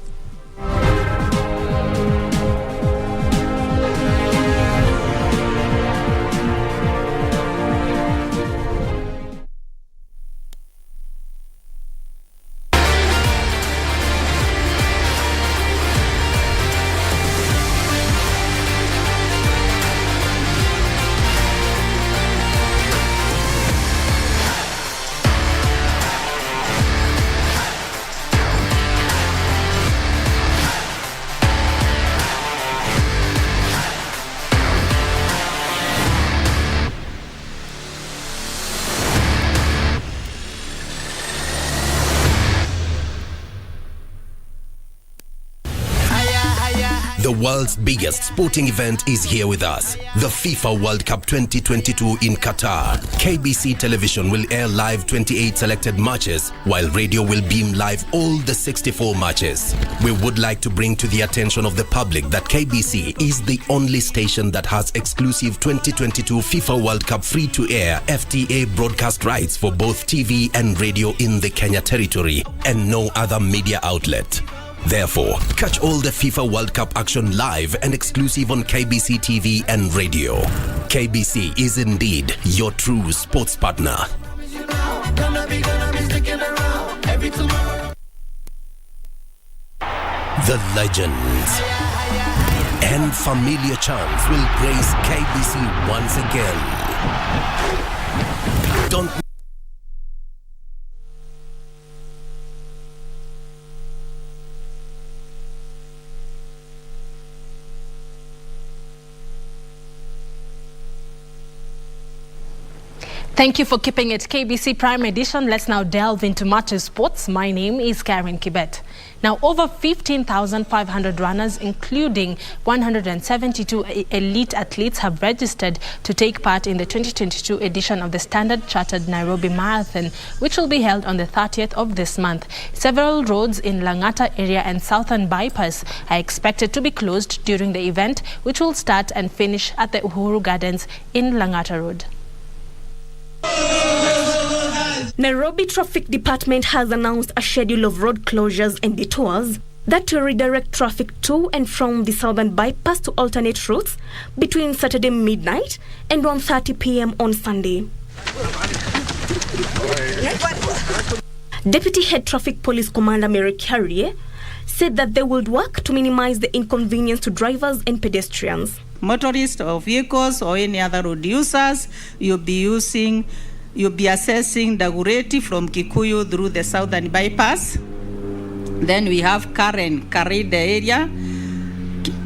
Speaker 18: The world's biggest sporting event is here with us. The FIFA World Cup 2022 in Qatar. KBC Television will air live 28 selected matches, while radio will beam live all the 64 matches. We would like to bring to the attention of the public that KBC is the only station that has exclusive 2022 FIFA World Cup free-to-air FTA broadcast rights for both TV and radio in the Kenya territory, and no other media outlet. Therefore, catch all the FIFA World Cup action live and exclusive on KBC TV and radio. KBC is indeed your true sports partner. The legends and familiar chants will grace KBC once again. Don't
Speaker 2: Thank you for keeping it KBC Prime Edition. Let's now delve into matches sports. My name is Karen Kibet. Now, over 15,500 runners, including 172 elite athletes, have registered to take part in the 2022 edition of the Standard Chartered Nairobi Marathon, which will be held on the 30th of this month. Several roads in Lang'ata area and Southern Bypass are expected to be closed during the event, which will start and finish at the Uhuru Gardens in Lang'ata Road.
Speaker 4: Nairobi Traffic Department has announced a schedule of road closures and detours that will redirect traffic to and from the Southern Bypass to alternate routes between Saturday midnight and 1:30 p.m. on Sunday. Deputy Head Traffic Police Commander Mary Carrier said that they would work to minimize the inconvenience to drivers and pedestrians.
Speaker 5: Motorists of vehicles or any other road users, you'll be accessing Dagoretti from Kikuyu through the Southern Bypass. Then we have Karen Karide area,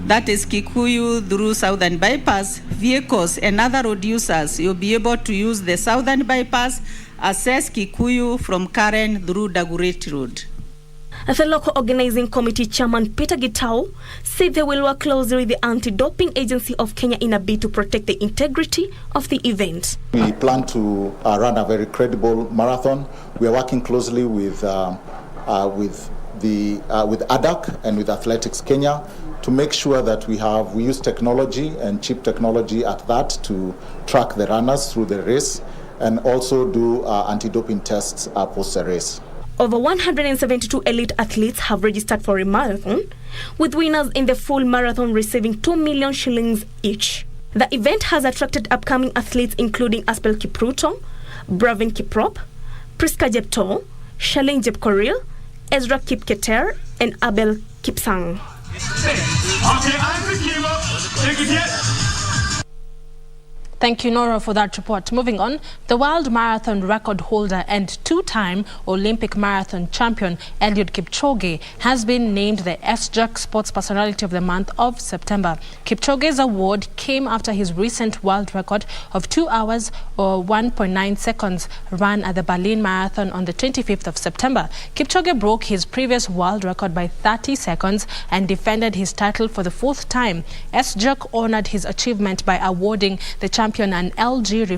Speaker 5: that is Kikuyu through Southern Bypass. Vehicles and other road users, you'll be able to use the Southern Bypass, access Kikuyu from Karen through Dagoretti Road.
Speaker 4: The local organizing committee chairman Peter Gitau said they will work closely with the Anti-Doping Agency of Kenya in a bid to protect the integrity of the event.
Speaker 6: We plan to run a very credible marathon. We are working closely with ADAC and with Athletics Kenya to make sure that we use technology and cheap technology at that to track the runners through the race and also do anti-doping tests post the race.
Speaker 4: Over 172 elite athletes have registered for a marathon, with winners in the full marathon receiving 2 million shillings each. The event has attracted upcoming athletes including Aspel Kipruto, Bravin Kiprop, Priska Jepto, Shalin Jepkoril, Ezra Kipketer, and Abel Kipsang.
Speaker 2: Thank you, Nora, for that report. Moving on, the world marathon record holder and two-time Olympic marathon champion Eliud Kipchoge has been named the SJAC Sports Personality of the Month of September. Kipchoge's award came after his recent world record of 2 hours or 1.9 seconds run at the Berlin Marathon on the 25th of September. Kipchoge broke his previous world record by 30 seconds and defended his title for the fourth time. SJAC honored his achievement by awarding the champion an LG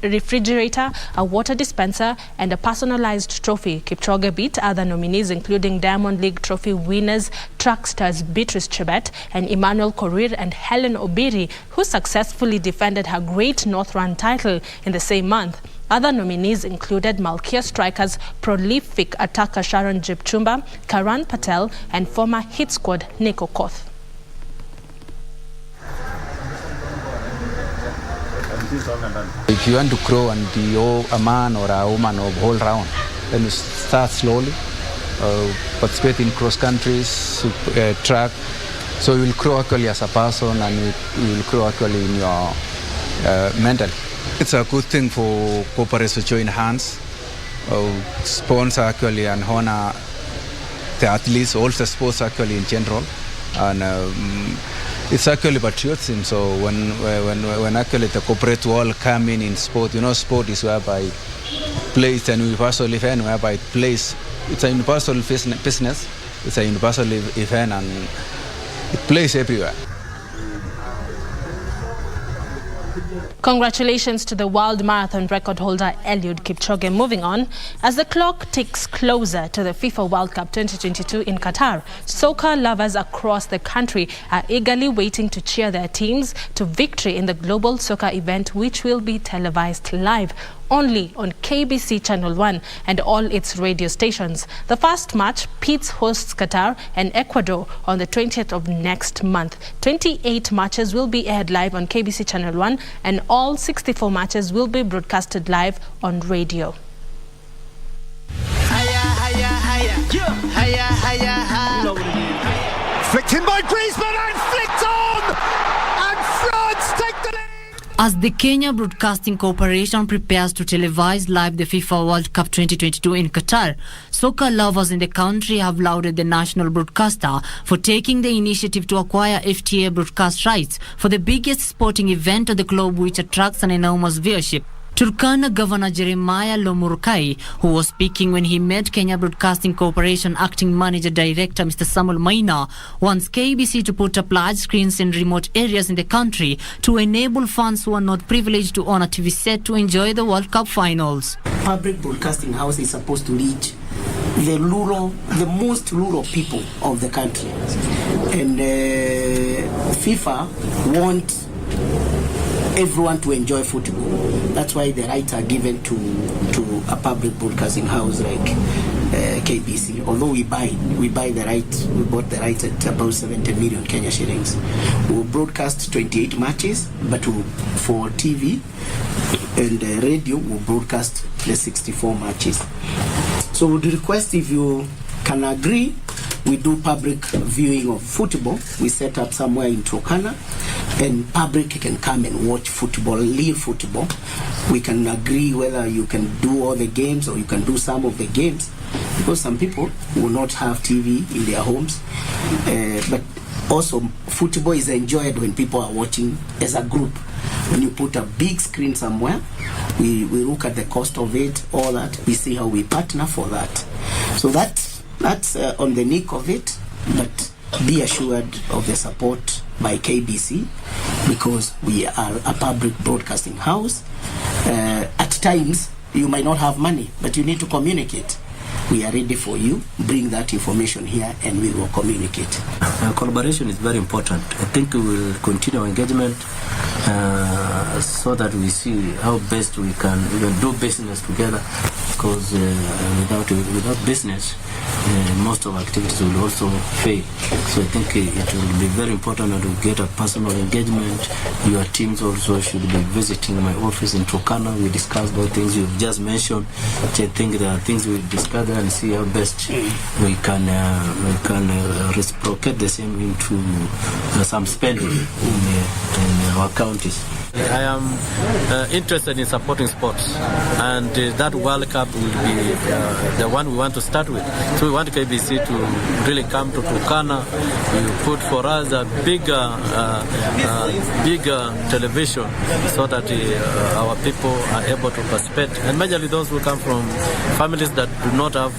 Speaker 2: refrigerator, a water dispenser, and a personalized trophy. Kipchoge beat other nominees including Diamond League trophy winners track stars Beatrice Chebet and Emmanuel Korir and Helen Obiri, who successfully defended her Great North Run title in the same month. Other nominees included Malkia strikers prolific attacker Sharon Jepchumba, Karan Patel, and former hit squad Nico Koth.
Speaker 7: If you want to grow and be a man or a woman of whole round, then you start slowly, participate in cross countries, track. So you will grow actually as a person and you will grow actually in your mental. It's a good thing for cooperation to join hands, sponsor actually and honor the athletes, all the sports actually in general. And it's actually patriotism. So when actually the corporate world come in sport, you know, sport is whereby plays and universal event whereby it plays. It's a universal business. It's a universal event and it plays everywhere.
Speaker 2: Congratulations to the world marathon record holder Eliud Kipchoge. Moving on, as the clock ticks closer to the FIFA World Cup 2022 in Qatar, soccer lovers across the country are eagerly waiting to cheer their teams to victory in the global soccer event, which will be televised live only on KBC Channel 1 and all its radio stations. The first match pits hosts Qatar and Ecuador on the 20th of next month. 28 matches will be aired live on KBC Channel 1 and all 64 matches will be broadcasted live on radio.
Speaker 11: Flicked in by Griezmann and flicked on!
Speaker 8: As the Kenya Broadcasting Corporation prepares to televise live the FIFA World Cup 2022 in Qatar, soccer lovers in the country have lauded the national broadcaster for taking the initiative to acquire FTA broadcast rights for the biggest sporting event of the globe, which attracts an enormous viewership. Turkana Governor Jeremiah Lomurkai, who was speaking when he met Kenya Broadcasting Corporation Acting Manager Director Mr. Samuel Maina, wants KBC to put up large screens in remote areas in the country to enable fans who are not privileged to own a TV set to enjoy the World Cup finals.
Speaker 9: Public Broadcasting House is supposed to reach the most rural people of the country. And FIFA wants everyone to enjoy football. That's why the rights are given to a public broadcasting house like KBC. Although we buy the rights, we bought the rights at about 70 million Kenya shillings. We'll broadcast 28 matches, but for TV and radio, we'll broadcast the 64 matches. So we'd request if you can agree, we do public viewing of football. We set up somewhere in Turkana, and public can come and watch football, live football. We can agree whether you can do all the games or you can do some of the games, because some people will not have TV in their homes. But also, football is enjoyed when people are watching as a group. When you put a big screen somewhere, we look at the cost of it, all that. We see how we partner for that. So that's on the nick of it, but be assured of the support by KBC, because we are a public broadcasting house. At times, you might not have money, but you need to communicate. We are ready for you. Bring that information here and we will communicate.
Speaker 10: Collaboration is very important. I think we will continue our engagement so that we see how best we can even do business together, because without business, most of our activities will also fail. So I think it will be very important that we get a personal engagement. Your teams also should be visiting my office in Turkana. We discuss those things you've just mentioned. I think there are things we discuss there and see how best we can reciprocate the same into some spending in our counties.
Speaker 11: I am interested in supporting sports, and that World Cup will be the one we want to start with. So we want KBC to really come to Turkana. We put for us a bigger television so that our people are able to participate, and majorly those who come from families that do not have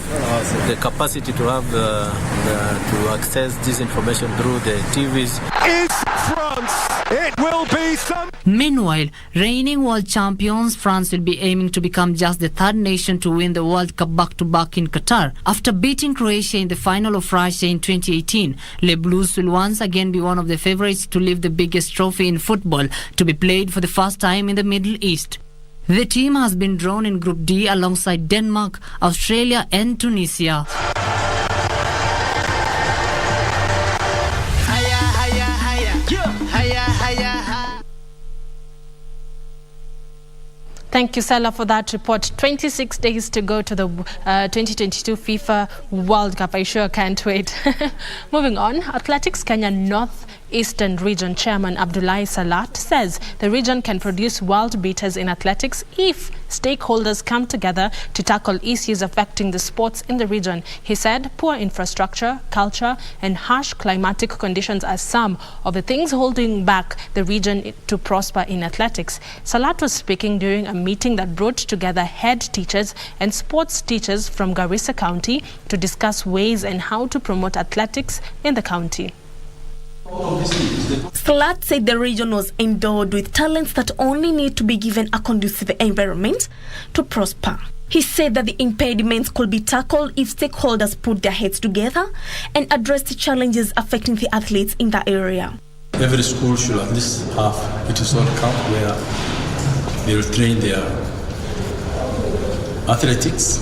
Speaker 11: the capacity to have to access this information through the TVs.
Speaker 12: Is France? It will be some.
Speaker 8: Meanwhile, reigning world champions France will be aiming to become just the third nation to win the World Cup back-to-back in Qatar. After beating Croatia in the final of Russia in 2018, Les Blues will once again be one of the favorites to lift the biggest trophy in football, to be played for the first time in the Middle East. The team has been drawn in Group D alongside Denmark, Australia and Tunisia.
Speaker 2: Thank you, Sela, for that report. 26 days to go to the 2022 FIFA World Cup. I sure can't wait. Moving on, Athletics Kenya North Eastern Region Chairman Abdullahi Salat says the region can produce world beaters in athletics if stakeholders come together to tackle issues affecting the sports in the region. He said poor infrastructure, culture and harsh climatic conditions are some of the things holding back the region to prosper in athletics. Salat was speaking during a meeting that brought together head teachers and sports teachers from Garissa County to discuss ways and how to promote athletics in the county.
Speaker 4: Salat said the region was endowed with talents that only need to be given a conducive environment to prosper. He said that the impediments could be tackled if stakeholders put their heads together and address the challenges affecting the athletes in that area.
Speaker 13: Every school should at least have its own camp where they will train their athletics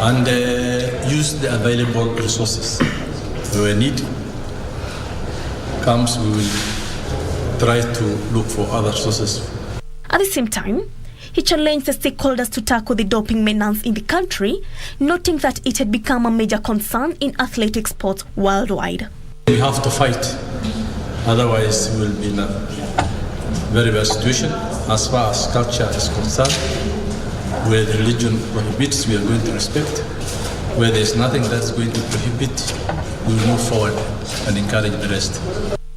Speaker 13: and use the available resources. Where need comes, we will try to look for other sources.
Speaker 4: At the same time, he challenged the stakeholders to tackle the doping menace in the country, noting that it had become a major concern in athletic sports worldwide.
Speaker 13: We have to fight, otherwise we will be very bad situation. As far as culture is concerned, where religion prohibits, we are going to respect. Where there's nothing that's going to prohibit, we will move forward and encourage the rest.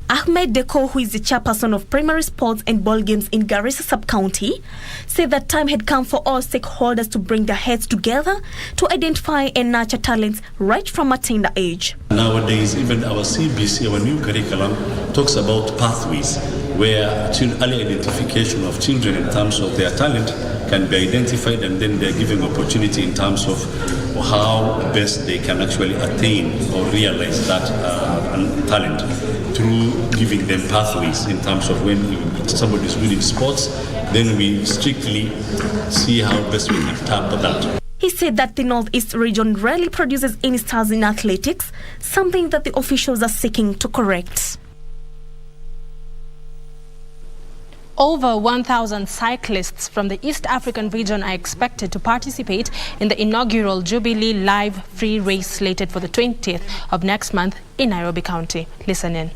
Speaker 4: Ahmed Deko, who is the chairperson of primary sports and ball games in Garissa sub-county, said that time had come for all stakeholders to bring their heads together to identify and nurture talents right from a tender age.
Speaker 3: Nowadays, even our CBC, our new curriculum, talks about pathways, where early identification of children in terms of their talent can be identified, and then they're given opportunity in terms of how best they can actually attain or realize that talent through giving them pathways in terms of when somebody is good in sports, then we strictly see how best we can tap that.
Speaker 4: He said that the Northeast region rarely produces any stars in athletics, something that the officials are seeking to correct.
Speaker 2: Over 1,000 cyclists from the East African region are expected to participate in the inaugural Jubilee Live Free Race slated for the 20th of next month in Nairobi County. Listen in.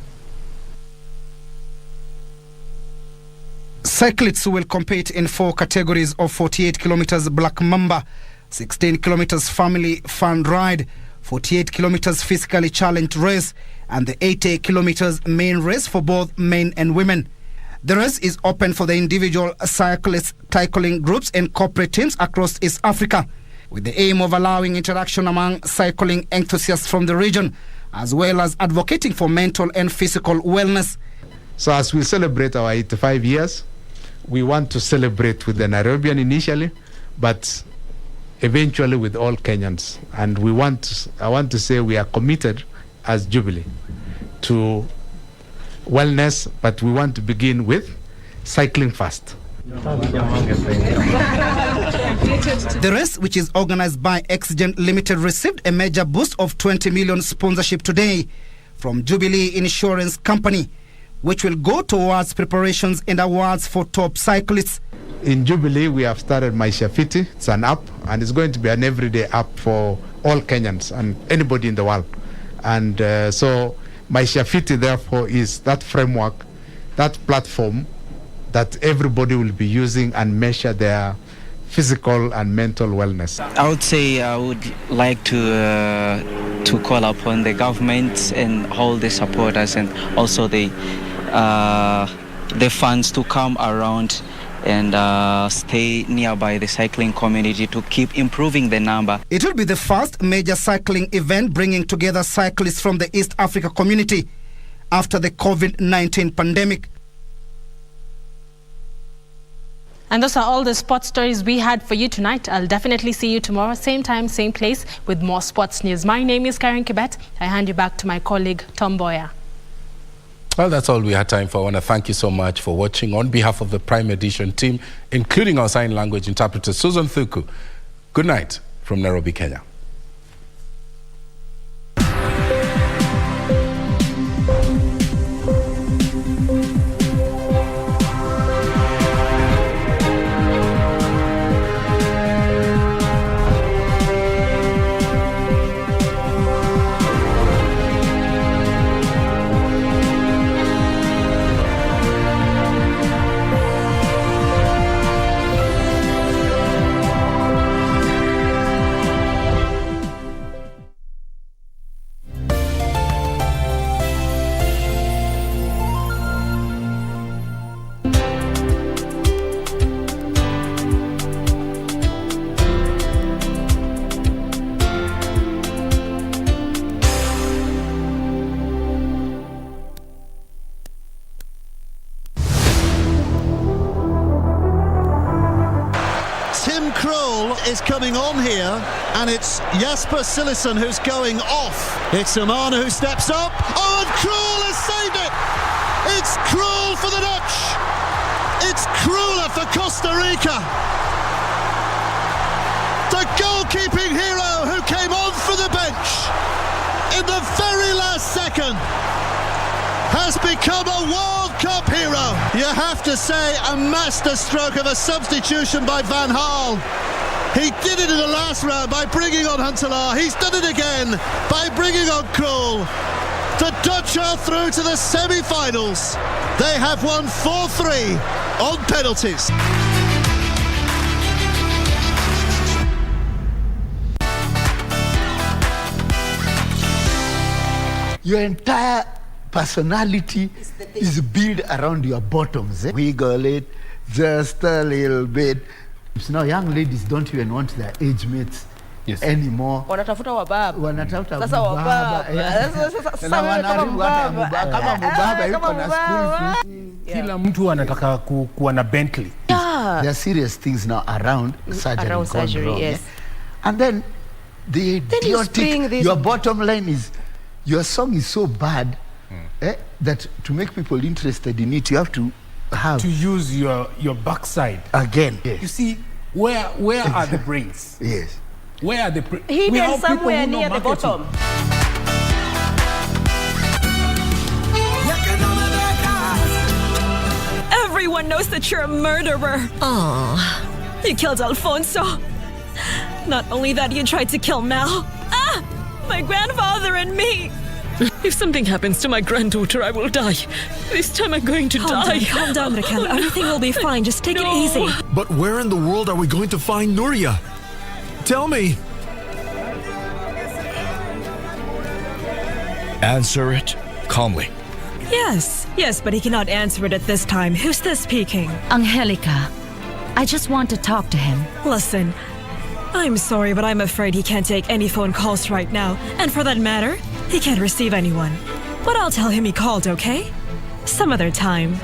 Speaker 14: Cyclists will compete in 4 categories of 48 kilometers Black Mamba, 16 kilometers Family Fun Ride, 48 kilometers Physically Challenged Race, and the 80 kilometers main race for both men and women. The race is open for the individual cyclist cycling groups and corporate teams across East Africa, with the aim of allowing interaction among cycling enthusiasts from the region, as well as advocating for mental and physical wellness.
Speaker 15: So as we celebrate our 85 years, we want to celebrate with the Nairobian initially, but eventually with all Kenyans. And I want to say we are committed as Jubilee to wellness, but we want to begin with cycling first.
Speaker 14: The race, which is organized by Exigent Limited, received a major boost of 20 million sponsorship today from Jubilee Insurance Company, which will go towards preparations and awards for top cyclists.
Speaker 15: In Jubilee, we have started Maisha Fiti. It's an app, and it's going to be an everyday app for all Kenyans and anybody in the world. And so Maisha Fiti, therefore, is that framework, that platform that everybody will be using and measure their physical and mental wellness.
Speaker 17: I would say I would like to call upon the government and all the supporters and also the fans to come around and stay nearby the cycling community to keep improving the number.
Speaker 14: It will be the first major cycling event bringing together cyclists from the East Africa community after the COVID-19 pandemic.
Speaker 2: And those are all the sports stories we had for you tonight. I'll definitely see you tomorrow, same time, same place, with more sports news. My name is Karen Kibet. I hand you back to my colleague, Mboya.
Speaker 1: Well, that's all we had time for. I want to thank you so much for watching. On behalf of the Prime Edition team, including our sign language interpreter, Susan Thuku, good night from Nairobi, Kenya.
Speaker 19: Is coming on here, and it's Jasper Cillessen who's going off. It's Amana who steps up. Oh, and Krul has saved it! It's Krul for the Dutch! It's Kruller for Costa Rica! The goalkeeping hero who came on for the bench in the very last second has become a World Cup hero. You have to say, a masterstroke of a substitution by Van Gaal. He did it in the last round by bringing on Huntelaar. He's done it again by bringing on Krul. The Dutch are through to the semi-finals. They have won 4-3 on penalties.
Speaker 16: Your entire personality is built around your bottoms. Wiggle it just a little bit. Now young ladies don't even want their age mates anymore.
Speaker 20: Wanatafuta wababa.
Speaker 16: Wanatafuta
Speaker 20: sasa wababa.
Speaker 16: Sasa wanaharibu hata mubaba. Kama mubaba yuko na school fees.
Speaker 21: Kila mtu anataka kuwa na Bentley.
Speaker 16: There are serious things now around surgery.
Speaker 20: Around surgery,
Speaker 16: wrong,
Speaker 20: yes.
Speaker 16: And then the idiotic, your bottom line is, your song is so bad that to make people interested in it, you have to
Speaker 21: use your backside
Speaker 16: again.
Speaker 21: You see, where are the brains?
Speaker 16: Yes.
Speaker 21: Where are the
Speaker 20: hidden somewhere near the bottom?
Speaker 22: Everyone knows that you're a murderer. Oh, you killed Alfonso. Not only that, you tried to kill Mal. My grandfather and me. If something happens to my granddaughter, I will die. This time I'm going to die. Calm down, Raquel. Everything will be fine. Just take it easy.
Speaker 12: But where in the world are we going to find Nuria? Tell me.
Speaker 24: Answer it calmly.
Speaker 22: Yes, but he cannot answer it at this time. Who's this speaking?
Speaker 25: Angelica. I just want to talk to him.
Speaker 22: Listen, I'm sorry, but I'm afraid he can't take any phone calls right now. And for that matter, he can't receive anyone. But I'll tell him he called, okay? Some other time.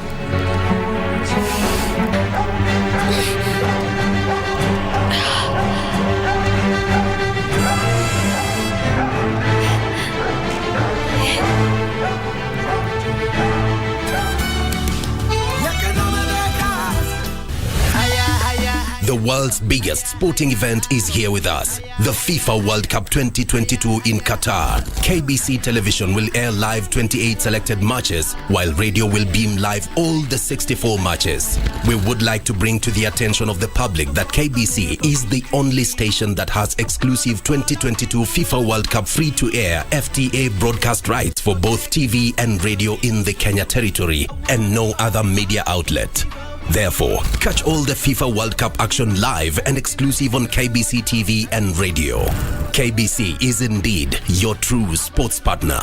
Speaker 18: The world's biggest sporting event is here with us. The FIFA World Cup 2022 in Qatar. KBC Television will air live 28 selected matches, while radio will beam live all the 64 matches. We would like to bring to the attention of the public that KBC is the only station that has exclusive 2022 FIFA World Cup free-to-air FTA broadcast rights for both TV and radio in the Kenya territory, and no other media outlet. Therefore, catch all the FIFA World Cup action live and exclusive on KBC TV and radio. KBC is indeed your true sports partner.